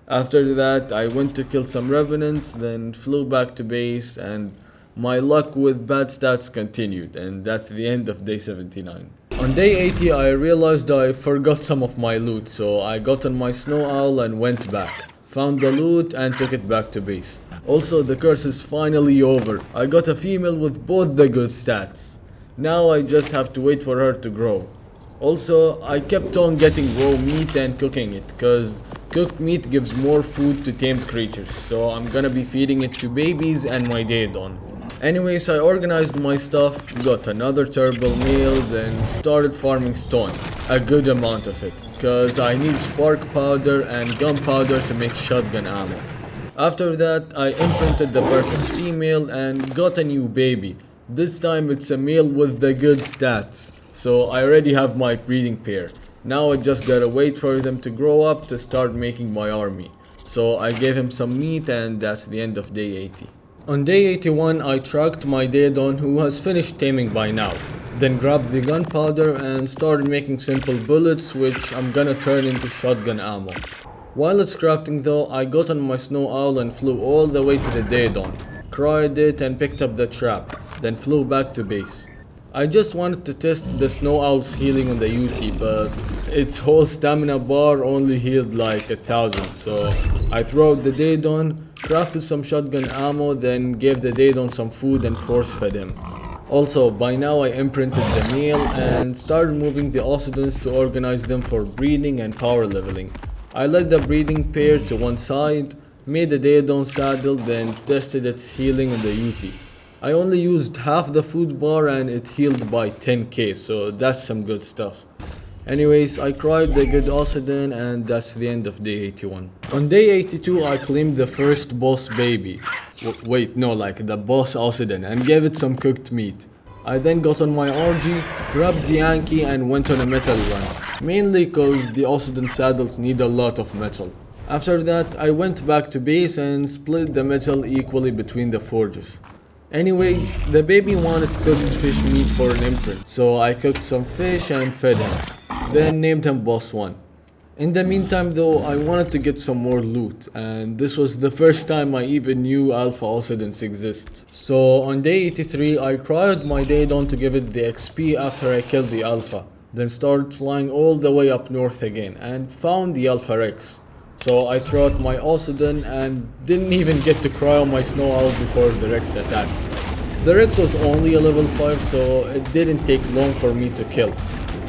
After that, I went to kill some revenants, then flew back to base, and my luck with bad stats continued, and that's the end of day 79. On day 80, I realized I forgot some of my loot, so I got on my snow owl and went back. Found the loot and took it back to base. Also, the curse is finally over. I got a female with both the good stats. Now I just have to wait for her to grow. Also, I kept on getting raw meat and cooking it, cause cooked meat gives more food to tamed creatures, so I'm gonna be feeding it to babies and my daedon. Anyways, I organized my stuff, got another turbo meal, then started farming stone. A good amount of it, cause I need spark powder and gunpowder to make shotgun ammo. After that, I imprinted the perfect female and got a new baby. This time it's a male with the good stats. So I already have my breeding pair. Now I just gotta wait for them to grow up to start making my army. So I gave him some meat and that's the end of day 80. On day 81 I tracked my daedon who has finished taming by now. Then grabbed the gunpowder and started making simple bullets which I'm gonna turn into shotgun ammo. While it's crafting though, I got on my snow owl and flew all the way to the daedon. Cried it and picked up the trap, then flew back to base. I just wanted to test the snow owl's healing on the UT, but its whole stamina bar only healed like 1,000, so I threw out the daedon, crafted some shotgun ammo, then gave the daedon some food and force fed him. Also, by now I imprinted the male and started moving the ocidans to organize them for breeding and power leveling. I led the breeding pair to one side, made the daedon saddle, then tested its healing on the UT. I only used half the food bar and it healed by 10k, so that's some good stuff. Anyways, I cried the good Ociden and that's the end of day 81. On day 82 I claimed the first boss baby. The boss Ociden and gave it some cooked meat. I then got on my RG, grabbed the Anky and went on a metal run. Mainly cause the Ociden saddles need a lot of metal. After that I went back to base and split the metal equally between the forges. Anyways, the baby wanted cooked fish meat for an imprint, so I cooked some fish and fed him, then named him Boss 1. In the meantime though, I wanted to get some more loot, and this was the first time I even knew Alpha Ocidans exist. So on day 83, I cryoed my daedon to give it the XP after I killed the Alpha, then started flying all the way up north again, and found the Alpha Rex. So I threw out my Ociden and didn't even get to cryo my snow owl before the Rex attacked. The Rex was only a level 5, so it didn't take long for me to kill.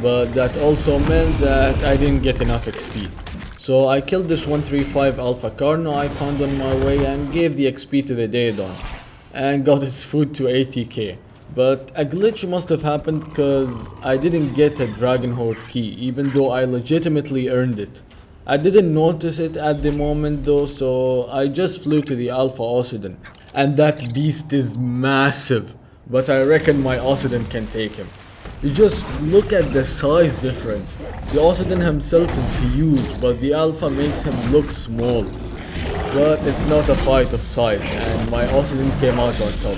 But that also meant that I didn't get enough XP. So I killed this 135 Alpha Carno I found on my way and gave the XP to the daedon. And got its food to 80k. But a glitch must have happened because I didn't get a Dragon Horde key, even though I legitimately earned it. I didn't notice it at the moment though, so I just flew to the Alpha Ociden. And that beast is massive, but I reckon my Ociden can take him. You just look at the size difference. The Ociden himself is huge, but the Alpha makes him look small. But it's not a fight of size, and my Ociden came out on top.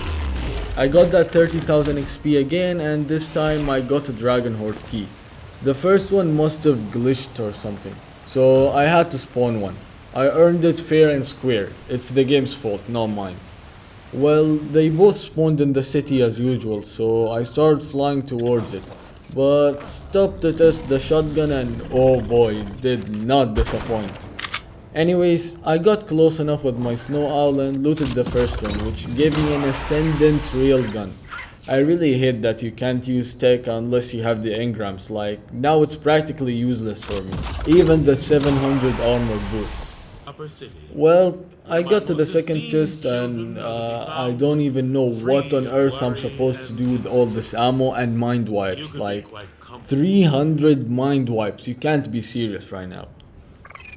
I got that 30,000 XP again, and this time I got a Dragon Horde key. The first one must have glitched or something. So I had to spawn one. I earned it fair and square. It's the game's fault, not mine. Well, they both spawned in the city as usual, so I started flying towards it. But stopped to test the shotgun and oh boy, it did not disappoint. Anyways, I got close enough with my snow owl and looted the first one, which gave me an ascendant railgun. I really hate that you can't use tech unless you have the engrams, like now it's practically useless for me, even the 700 armor boots. Well, I got to the second chest and I don't even know what on earth I'm supposed to do with all this ammo and mind wipes, like 300 mind wipes, you can't be serious right now.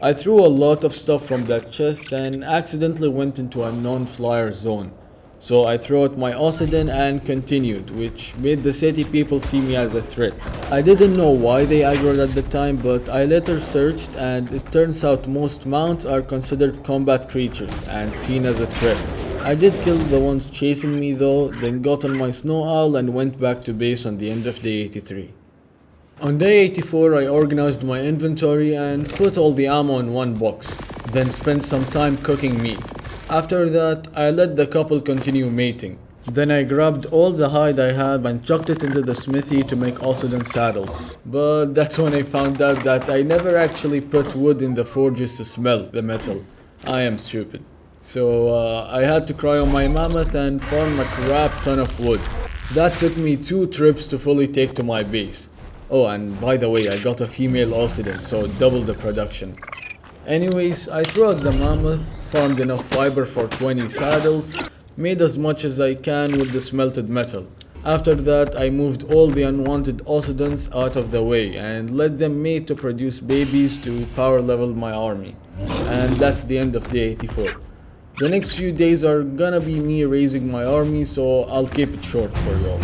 I threw a lot of stuff from that chest and accidentally went into a non-flyer zone. So I threw out my Ociden and continued, which made the city people see me as a threat. I didn't know why they aggroed at the time, but I later searched and it turns out most mounts are considered combat creatures and seen as a threat. I did kill the ones chasing me though, then got on my snow owl and went back to base on the end of day 83. On day 84, I organized my inventory and put all the ammo in one box, then spent some time cooking meat. After that, I let the couple continue mating. Then I grabbed all the hide I had and chucked it into the smithy to make oiden saddles. But that's when I found out that I never actually put wood in the forges to smelt the metal. I am stupid. So I had to cryo my mammoth and farm a crap ton of wood. That took me 2 trips to fully take to my base. Oh, and by the way, I got a female oiden, so double the production. Anyways, I threw out the mammoth, farmed enough fiber for 20 saddles, made as much as I can with the smelted metal. After that, I moved all the unwanted oidens out of the way and let them mate to produce babies to power level my army. And that's the end of day 84. The next few days are gonna be me raising my army, so I'll keep it short for y'all.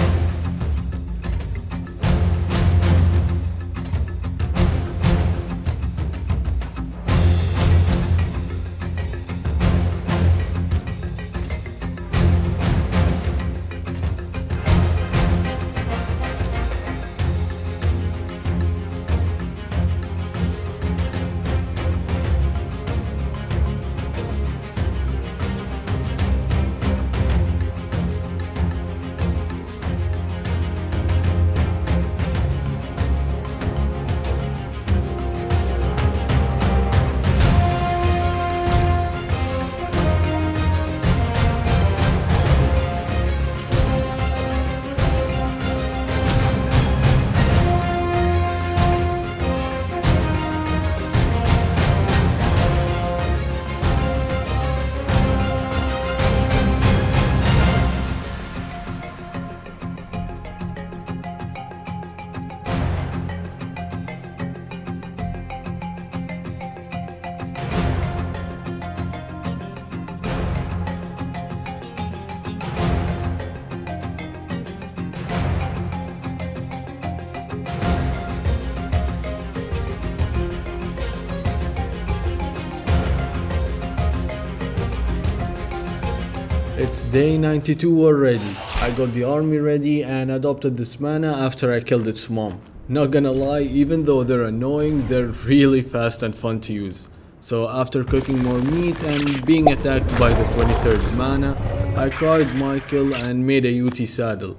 It's day 92 already. I got the army ready and adopted this mana after I killed its mom. Not gonna lie, even though they're annoying, they're really fast and fun to use. So after cooking more meat and being attacked by the 23rd mana, I cried my kill and made a UT saddle.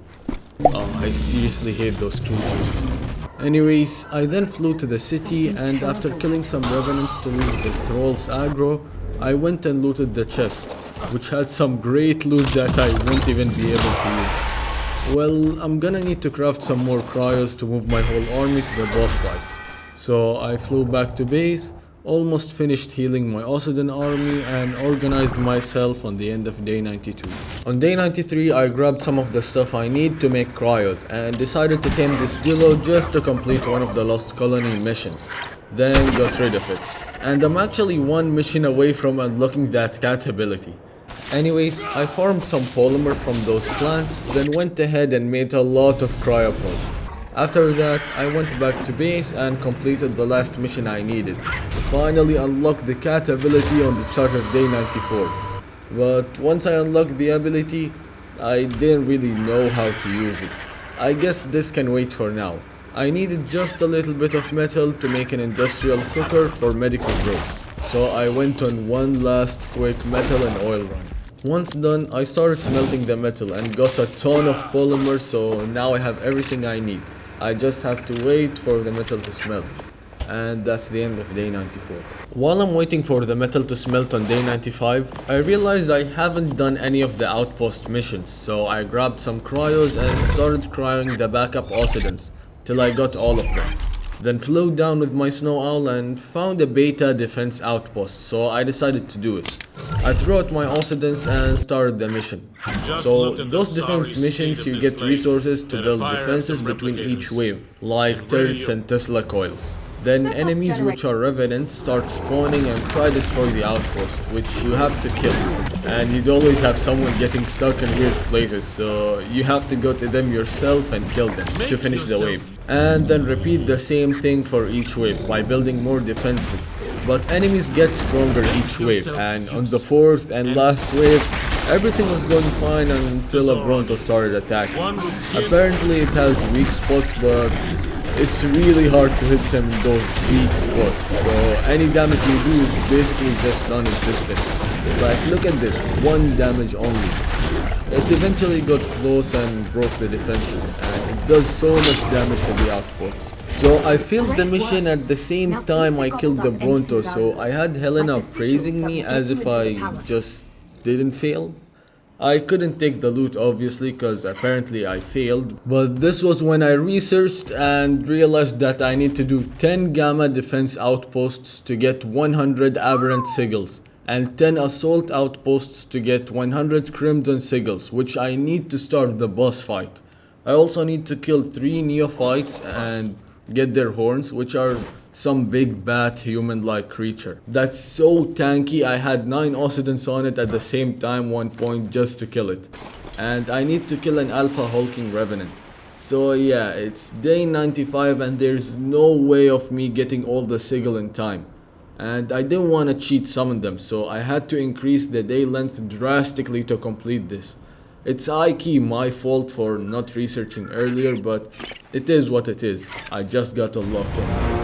Oh, I seriously hate those creatures. Anyways, I then flew to the city and after killing some revenants to lose the trolls aggro, I went and looted the chest, which had some great loot that I won't even be able to use. Well, I'm gonna need to craft some more cryos to move my whole army to the boss fight. So I flew back to base, almost finished healing my oiden army and organized myself on the end of day 92. On day 93 I grabbed some of the stuff I need to make cryos and decided to tame this dillo just to complete one of the Lost Colony missions. Then got rid of it. And I'm actually one mission away from unlocking that cat ability. Anyways, I farmed some polymer from those plants, then went ahead and made a lot of cryopods. After that, I went back to base and completed the last mission I needed. Finally unlocked the cat ability on the start of day 94. But once I unlocked the ability, I didn't really know how to use it. I guess this can wait for now. I needed just a little bit of metal to make an industrial cooker for medical growth. So I went on one last quick metal and oil run. Once done, I started smelting the metal and got a ton of polymer, so now I have everything I need. I just have to wait for the metal to smelt. And that's the end of day 94. While I'm waiting for the metal to smelt on day 95, I realized I haven't done any of the outpost missions, so I grabbed some cryos and started cryoing the backup oidens till I got all of them. Then flew down with my snow owl and found a beta defense outpost, so I decided to do it. I threw out my oidens and started the mission. So those defense missions you get resources to build defenses between each wave, like turrets and Tesla coils. Then enemies which are Revenant start spawning and try destroy the outpost, which you have to kill. And you'd always have someone getting stuck in weird places, so you have to go to them yourself and kill them to finish the wave. And then repeat the same thing for each wave by building more defenses. But enemies get stronger each wave, and on the fourth and last wave, everything was going fine until a Bronto started attacking. Apparently it has weak spots, but it's really hard to hit them in those weak spots, so any damage you do is basically just non-existent. Like, look at this, 1 damage only. It eventually got close and broke the defenses, and it does so much damage to the outposts. So I failed the mission at the same time I killed the Bronto, so I had Helena praising me as if I just didn't fail. I couldn't take the loot obviously because apparently I failed, but this was when I researched and realized that I need to do 10 gamma defense outposts to get 100 aberrant sigils and 10 assault outposts to get 100 crimson sigils, which I need to start the boss fight. I also need to kill 3 neophytes and get their horns, which are some big bat human-like creature. That's so tanky, I had 9 ocidents on it at the same time, 1 point just to kill it. And I need to kill an alpha hulking revenant. So yeah, it's day 95 and there's no way of me getting all the sigil in time. And I didn't want to cheat summon them, so I had to increase the day length drastically to complete this. It's high-key my fault for not researching earlier, but it is what it is. I just got to lock in.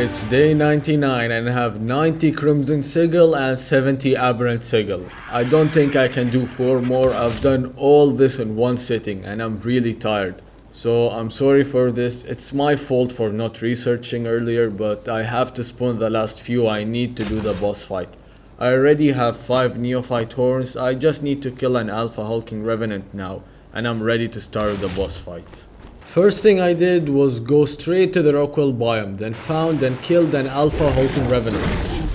It's day 99 and I have 90 crimson sigil and 70 aberrant sigil. I don't think I can do 4 more. I've done all this in one sitting and I'm really tired. So I'm sorry for this. It's my fault for not researching earlier, but I have to spawn the last few I need to do the boss fight. I already have 5 neophyte horns. I just need to kill an alpha hulking revenant now and I'm ready to start the boss fight. First thing I did was go straight to the Rockwell biome, then found and killed an alpha hulking revenant.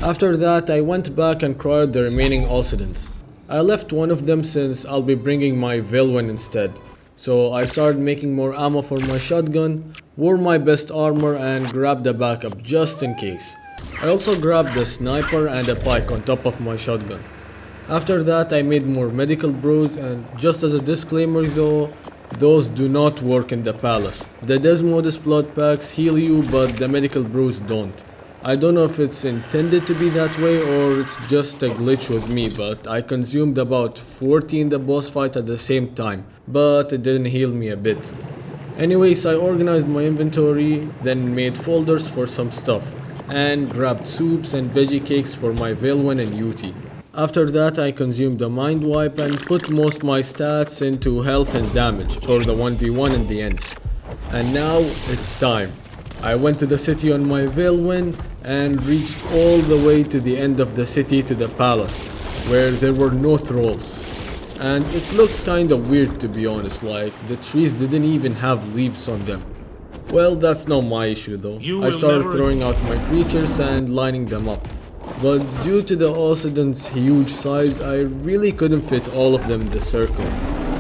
After that I went back and cryoed the remaining ocidents. I left one of them since I'll be bringing my Velwin instead. So I started making more ammo for my shotgun, wore my best armor and grabbed a backup just in case. I also grabbed a sniper and a pike on top of my shotgun. After that I made more medical brews, and just as a disclaimer though, those do not work in the palace. The desmodus blood packs heal you, but the medical brews don't. I don't know if it's intended to be that way or it's just a glitch with me, but I consumed about 40 in the boss fight at the same time, but it didn't heal me a bit. Anyways, I organized my inventory, then made folders for some stuff, and grabbed soups and veggie cakes for my Velwin and Yuti. After that I consumed a mind wipe and put most my stats into health and damage for the 1v1 in the end. And now it's time. I went to the city on my Velwin and reached all the way to the end of the city to the palace, where there were no thralls. And it looked kinda weird to be honest, like the trees didn't even have leaves on them. Well, that's not my issue though. I started throwing out my creatures and lining them up. But due to the ocident's huge size, I really couldn't fit all of them in the circle.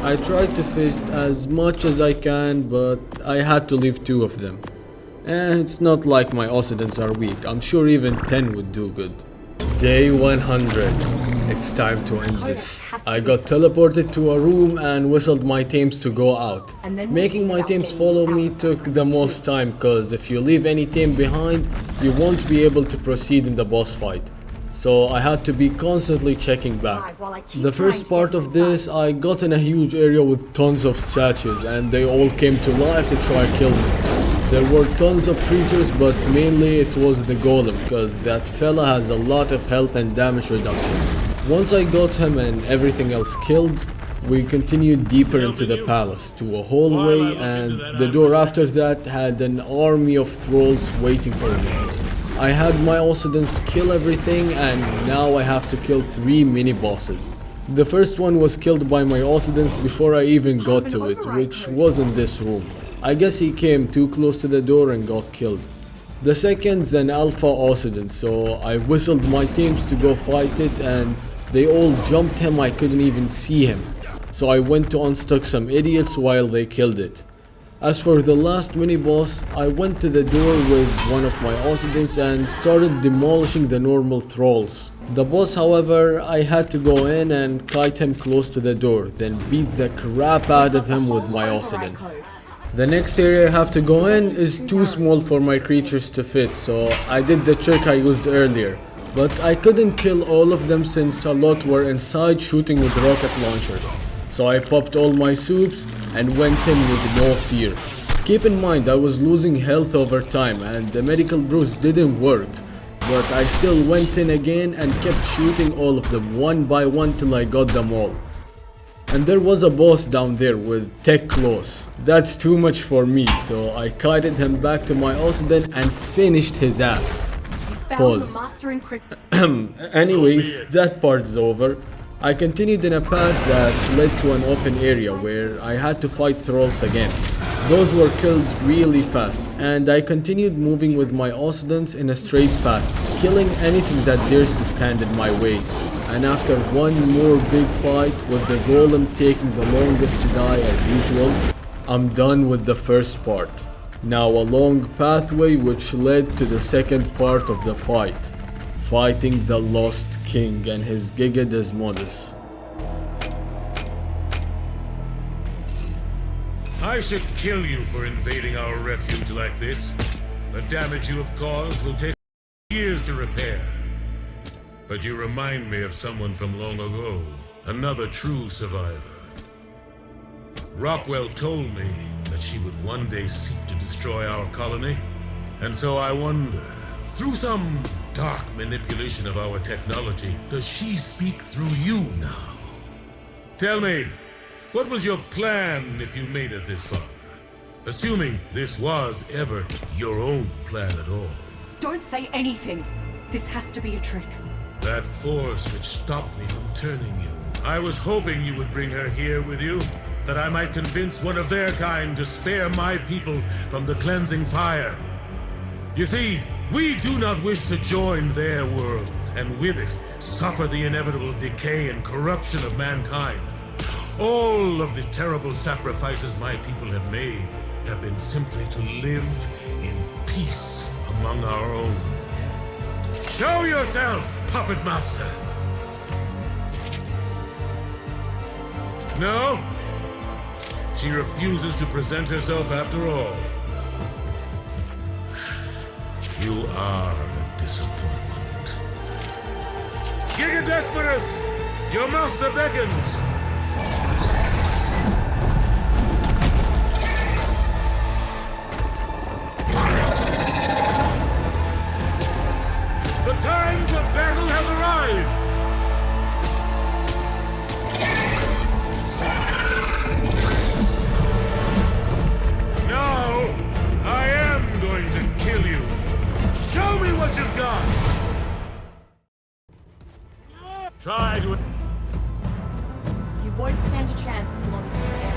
I tried to fit as much as I can, but I had to leave 2 of them. And it's not like my ocidents are weak, I'm sure even 10 would do good. Day 100. It's time to end this. I got teleported to a room and whistled my tames to go out. Making my tames follow me took the most time, cause if you leave any tame behind, you won't be able to proceed in the boss fight. So I had to be constantly checking back. The first part of this, I got in a huge area with tons of statues and they all came to life to try kill me. There were tons of creatures, but mainly it was the golem, cause that fella has a lot of health and damage reduction. Once I got him and everything else killed, we continued deeper into the palace to a hallway, and the door after that had an army of thralls waiting for me. I had my ocidents kill everything, and now I have to kill 3 mini bosses. The first one was killed by my ocidents before I even got to it, which was in this room. I guess he came too close to the door and got killed. The second's an alpha ocident, so I whistled my teams to go fight it and they all jumped him. I couldn't even see him. So I went to unstuck some idiots while they killed it. As for the last mini boss, I went to the door with one of my ocidents and started demolishing the normal thralls. The boss, however, I had to go in and kite him close to the door, then beat the crap out of him with my ocident. The next area I have to go in is too small for my creatures to fit, so I did the trick I used earlier. But I couldn't kill all of them since a lot were inside shooting with rocket launchers. So I popped all my soups and went in with no fear. Keep in mind I was losing health over time and the medical brews didn't work. But I still went in again and kept shooting all of them one by one till I got them all. And there was a boss down there with tech claws. That's too much for me, so I kited him back to my ocident and finished his ass. Pause. Anyways, that part's over. I continued in a path that led to an open area where I had to fight thralls again. Those were killed really fast, and I continued moving with my ocidents in a straight path, killing anything that dares to stand in my way. And after one more big fight, with the golem taking the longest to die as usual, I'm done with the first part. Now a long pathway which led to the second part of the fight, fighting the Lost King and his Giga Desmodus. I should kill you for invading our refuge like this. The damage you have caused will take years to repair. But you remind me of someone from long ago, another true survivor. Rockwell told me that she would one day seek to destroy our colony, and so I wonder, through some dark manipulation of our technology, does she speak through you now? Tell me, what was your plan if you made it this far? Assuming this was ever your own plan at all. Don't say anything. This has to be a trick. That force which stopped me from turning you. I was hoping you would bring her here with you, that I might convince one of their kind to spare my people from the cleansing fire. You see, we do not wish to join their world, and with it, suffer the inevitable decay and corruption of mankind. All of the terrible sacrifices my people have made have been simply to live in peace among our own. Show yourself, Puppet Master! No? She refuses to present herself after all. You are a disappointment. Giga Desmodus! Your master beckons! The time for battle has arrived! Now, I am going to kill you. Show me what you've got! Try to... You won't stand a chance as long as he's there.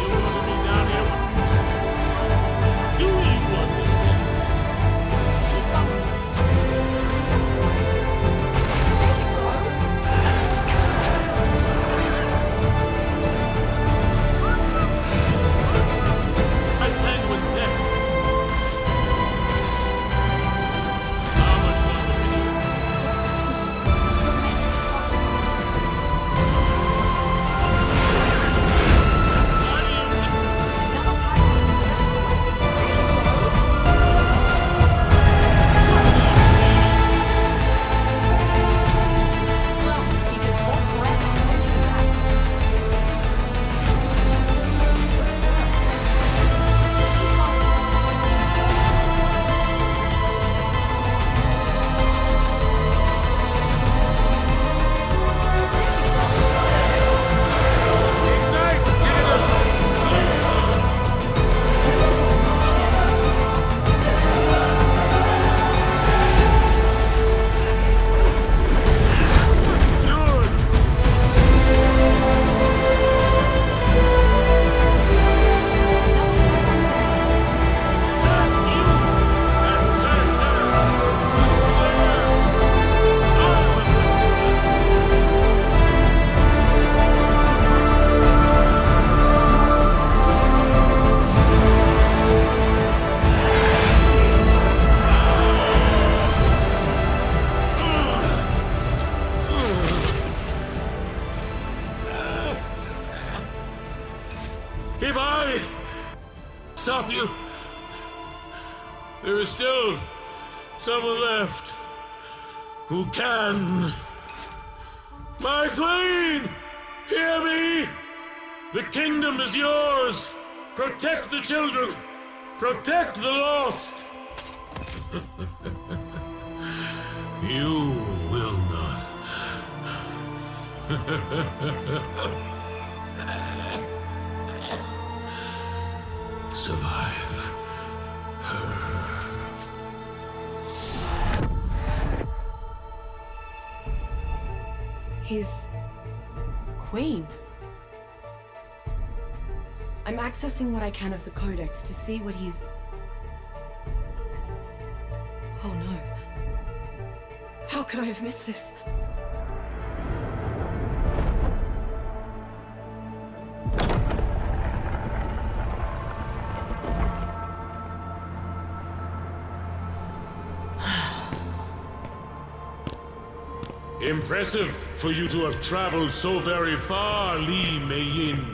You wanted me down here? Do you understand? There you go. still someone left who can. My queen! Hear me! The kingdom is yours! Protect the children! Protect the lost! You will not. Survive her. His queen. I'm accessing what I can of the codex to see what he's... Oh no. How could I have missed this? Impressive for you to have traveled so very far, Li Mei-yin,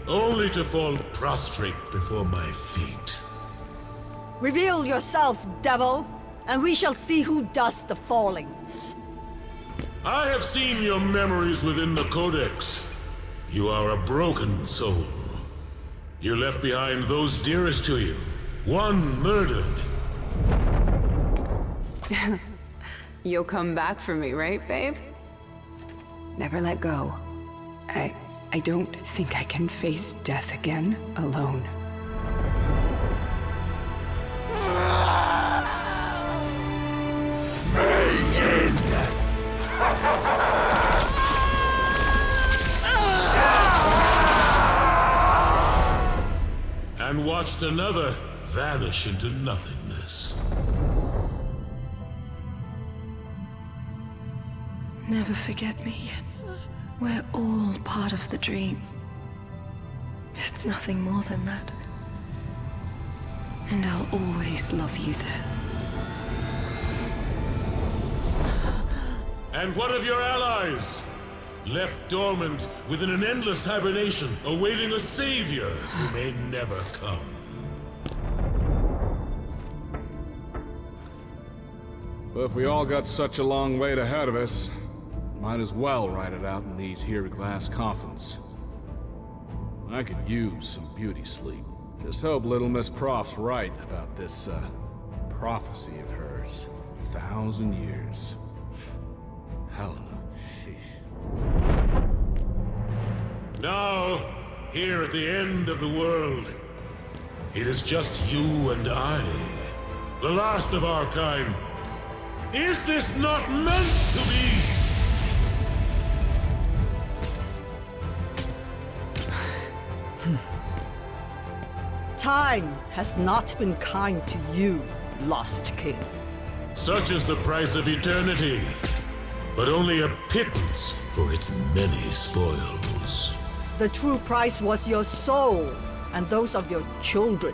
only to fall prostrate before my feet. Reveal yourself, devil, and we shall see who does the falling. I have seen your memories within the Codex. You are a broken soul. You left behind those dearest to you, one murdered. You'll come back for me, right, babe? Never let go. I don't think I can face death again alone. And watched another vanish into nothingness. Never forget me. We're all part of the dream. It's nothing more than that. And I'll always love you there. And what of your allies? Left dormant within an endless hibernation, awaiting a savior who may never come. Well, if we all got such a long wait ahead of us, might as well ride it out in these here glass coffins. I could use some beauty sleep. Just hope little Miss Prof's right about this, prophecy of hers. 1,000 years. Helena. Now, here at the end of the world, it is just you and I, the last of our kind. Is this not meant to be? Time has not been kind to you, Lost King. Such is the price of eternity, but only a pittance for its many spoils. The true price was your soul and those of your children.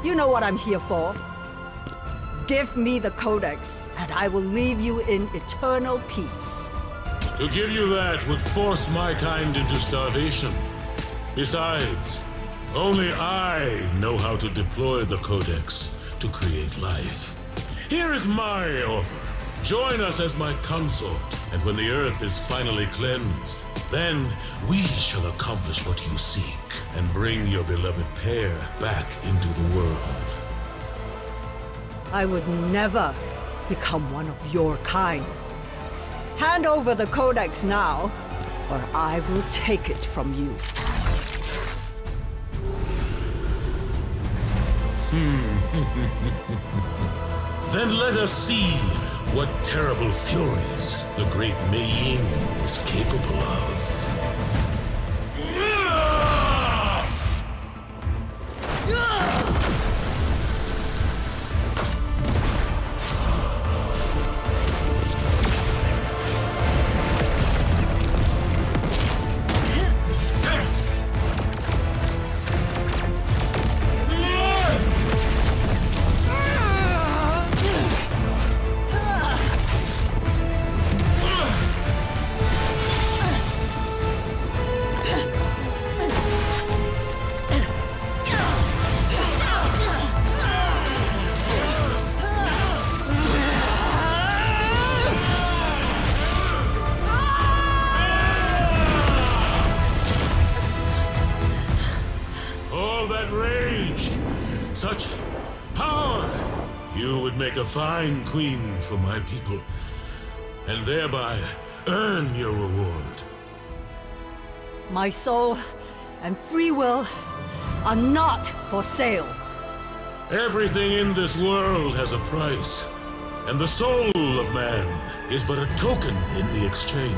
You know what I'm here for. Give me the Codex, and I will leave you in eternal peace. To give you that would force my kind into starvation. Besides, only I know how to deploy the Codex to create life. Here is my offer. Join us as my consort, and when the Earth is finally cleansed, then we shall accomplish what you seek and bring your beloved pair back into the world. I would never become one of your kind. Hand over the Codex now, or I will take it from you. Then let us see what terrible furies the great Mei-yin is capable of. make a fine queen for my people, and thereby earn your reward. My soul and free will are not for sale. Everything in this world has a price, and the soul of man is but a token in the exchange.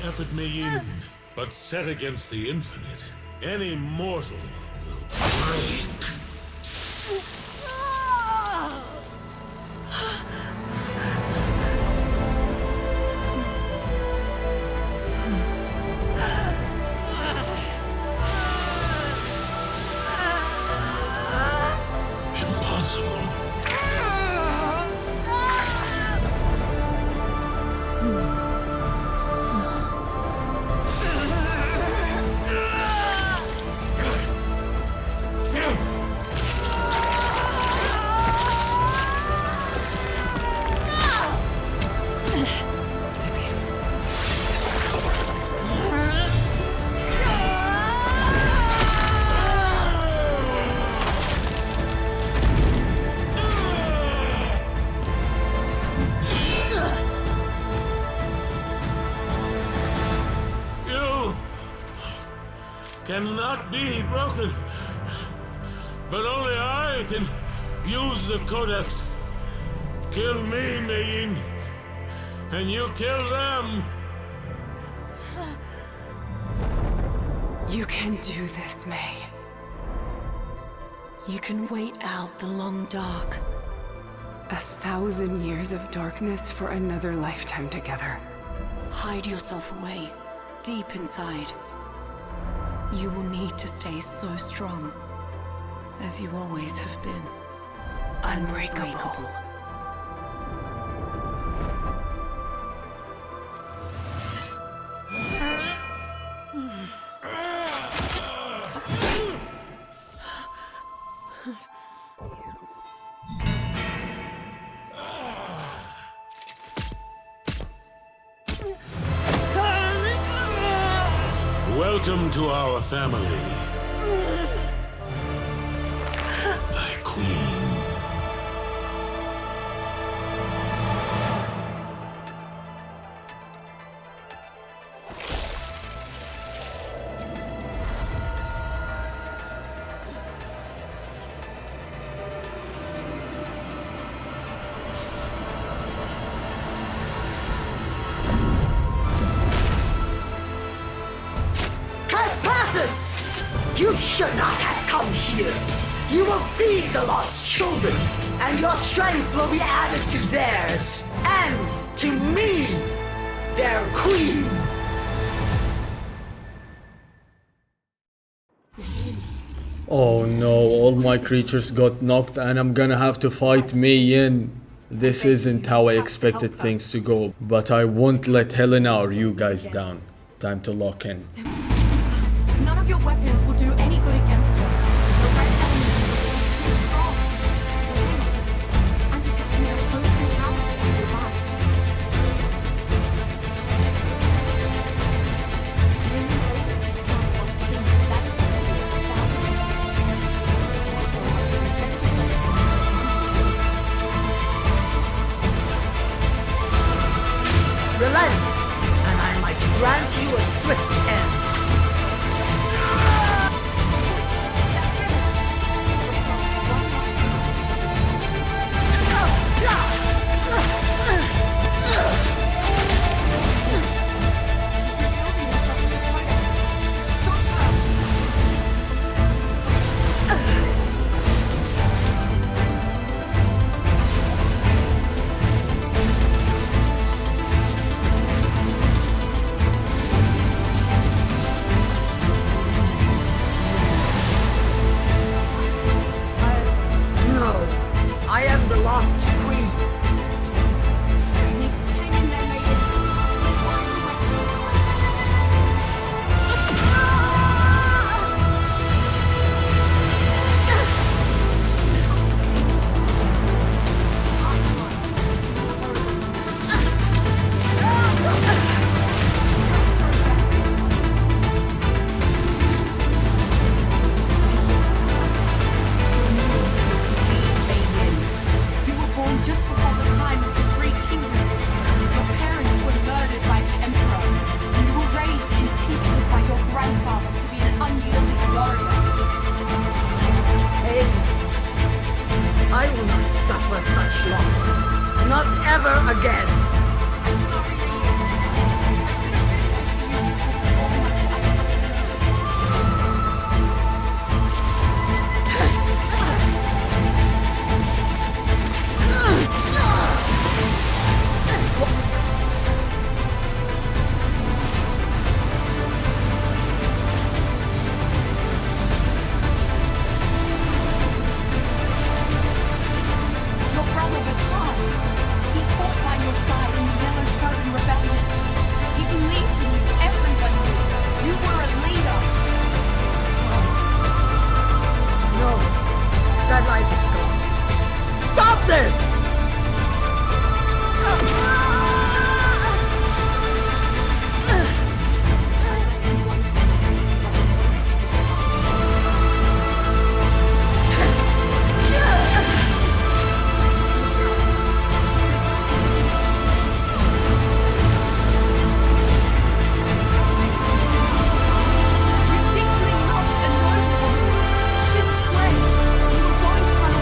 Effort may end, but set against the infinite, any mortal will break. Impossible. Cannot be broken, but only I can use the codex. Kill me, Mayin, and you kill them. You can do this, May. You can wait out the long dark. 1,000 years of darkness for another lifetime together. Hide yourself away, deep inside. You will need to stay so strong, as you always have been. Unbreakable. Welcome to our family, my queen. You should not have come here. You will feed the lost children, and your strength will be added to theirs, and to me, their queen. Oh no, all my creatures got knocked and I'm gonna have to fight Mayin. This isn't how I expected things to go, but I won't let Helena or you guys down. Time to lock in. None of your weapons will do any good against her. to a swift end. I am the lost queen. Hang in there, maiden. You were born just before the time of the Three Kingdoms. Your parents were murdered by the Emperor. You were raised in secret by your grandfather to be an unyielding warrior. Hey, I will not suffer such loss. Not ever again. I'm sorry, maiden. I should have been there for you. This is all my Your brother was hard. He fought by your side in the Yellow Turban Rebellion. He believed in you, everyone did. You were a leader. No, that life is gone. Stop this! Ridiculously not a noble woman. Ships way. You were going to run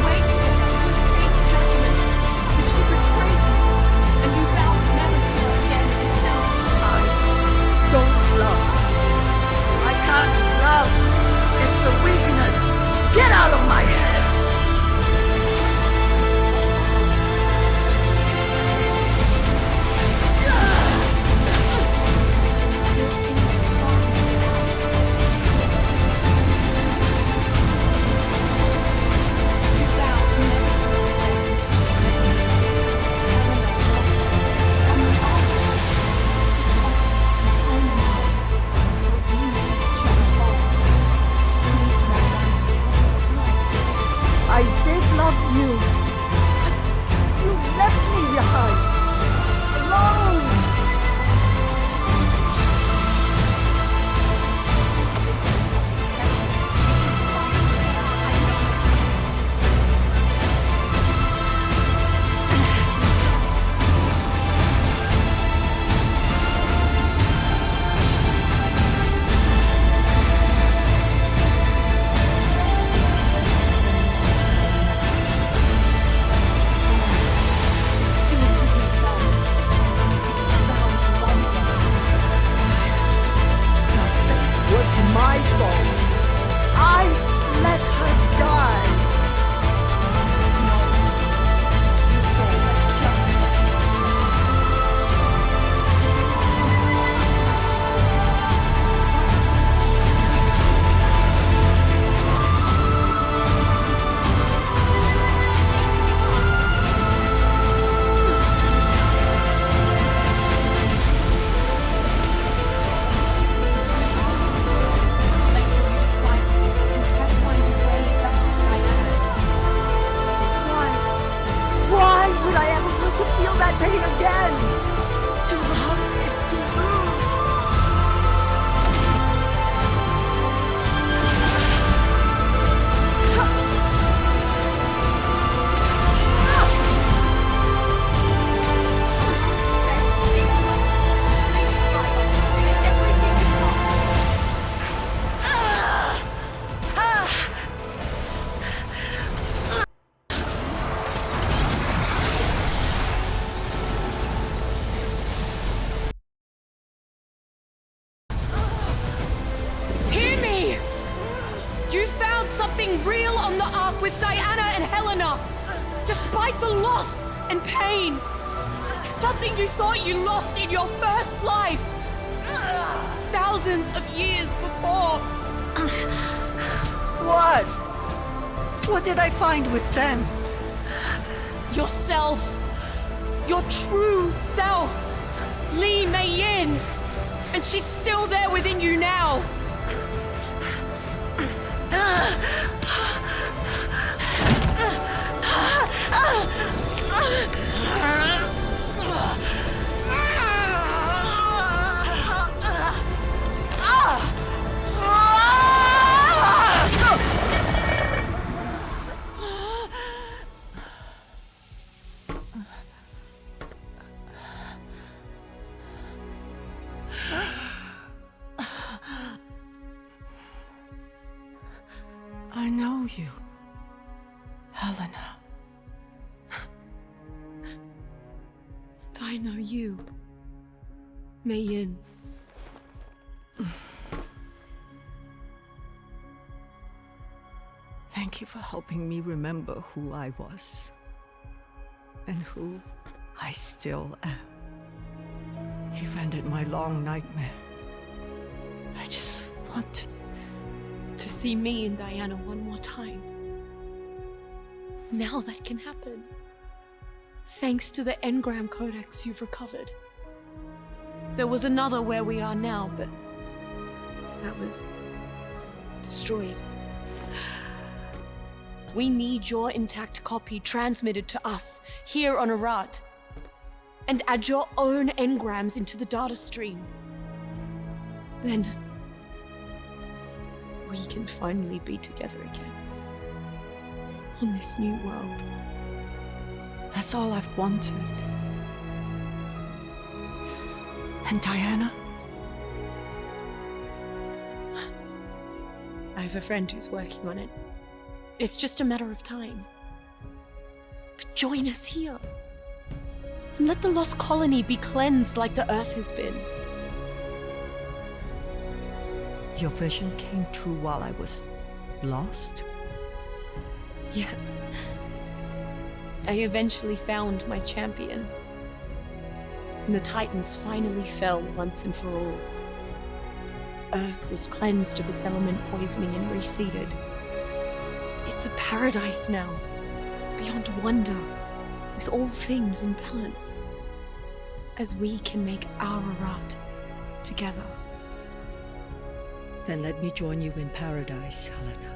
real on the Ark with Diana and Helena, despite the loss and pain. Something you thought you lost in your first life, thousands of years before. What? What did I find with them? Yourself. Your true self. Li Mei Yin. And she's still there within you now. I know you, Helena. And I know you, Mei Yin. Thank you for helping me remember who I was. And who I still am. You've ended my long nightmare. I just wanted To see me and Diana one more time. Now that can happen. Thanks to the engram codex you've recovered. There was another where we are now, but that was destroyed. We need your intact copy transmitted to us here on Arat. And add your own engrams into the data stream. Then we can finally be together again. On this new world. That's all I've wanted. And Diana? I have a friend who's working on it. It's just a matter of time. But join us here. And let the lost colony be cleansed like the Earth has been. Your vision came true while I was lost? Yes. I eventually found my champion. And the Titans finally fell once and for all. Earth was cleansed of its element poisoning and reseeded. It's a paradise now, beyond wonder, with all things in balance. As we can make our Arat together. Then let me join you in paradise, Helena.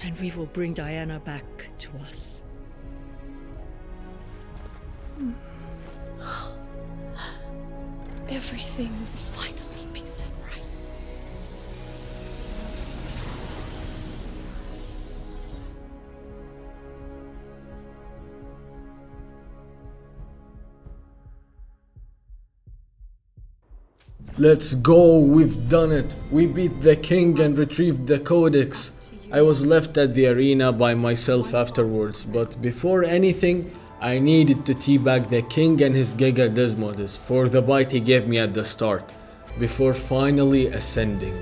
And we will bring Diana back to us. Everything will finally be set right. Let's go, we've done it. We beat the king and retrieved the codex. I was left at the arena by myself afterwards, but before anything, I needed to teabag the king and his Giga Desmodus for the bite he gave me at the start, before finally ascending.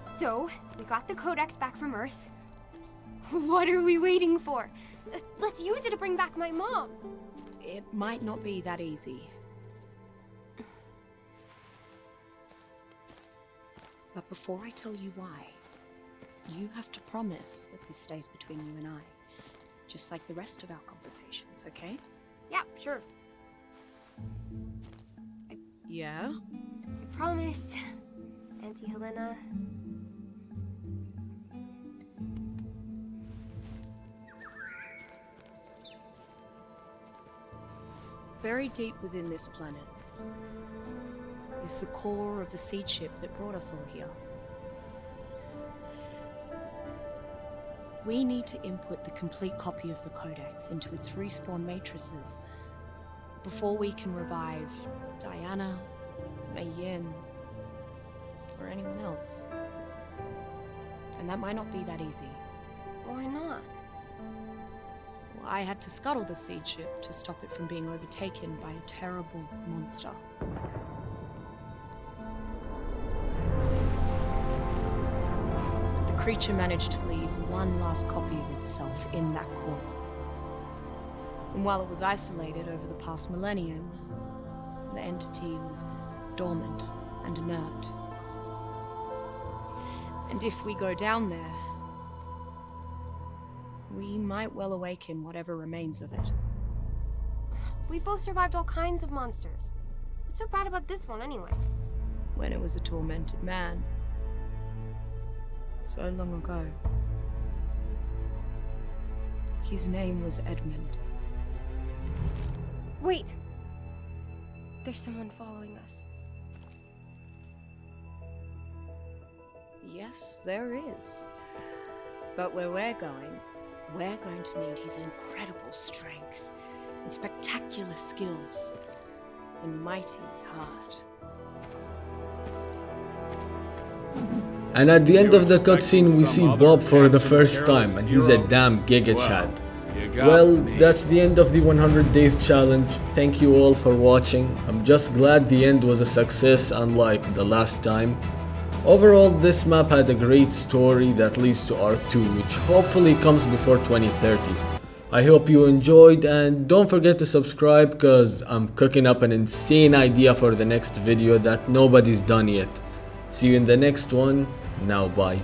So, we got the codex back from Earth. What are we waiting for? Let's use it to bring back my mom. It might not be that easy. But before I tell you why, you have to promise that this stays between you and I. Just like the rest of our conversations, okay? Yeah, sure. Yeah? I promise. Auntie Helena. Very deep within this planet is the core of the seed ship that brought us all here. We need to input the complete copy of the Codex into its respawn matrices before we can revive Diana, Mei Yin, or anyone else. And that might not be that easy. Why not? Well, I had to scuttle the seed ship to stop it from being overtaken by a terrible monster. But the creature managed to leave one last copy of itself in that core. And while it was isolated over the past millennium, the entity was dormant and inert. And if we go down there, we might well awaken whatever remains of it. We both survived all kinds of monsters. What's so bad about this one, anyway? When it was a tormented man. So long ago. His name was Edmund. Wait! There's someone following us. Yes, there is. But where we're going to need his incredible strength and spectacular skills and mighty heart. And at the end of the cutscene we see Bob for the first time, and he's a damn Giga Chad. Well, that's the end of the 100 days challenge. Thank you all for watching. I'm just glad the end was a success, unlike the last time. Overall, this map had a great story that leads to Arc 2, which hopefully comes before 2030. I hope you enjoyed, and don't forget to subscribe cause I'm cooking up an insane idea for the next video that nobody's done yet. See you in the next one. Now bye.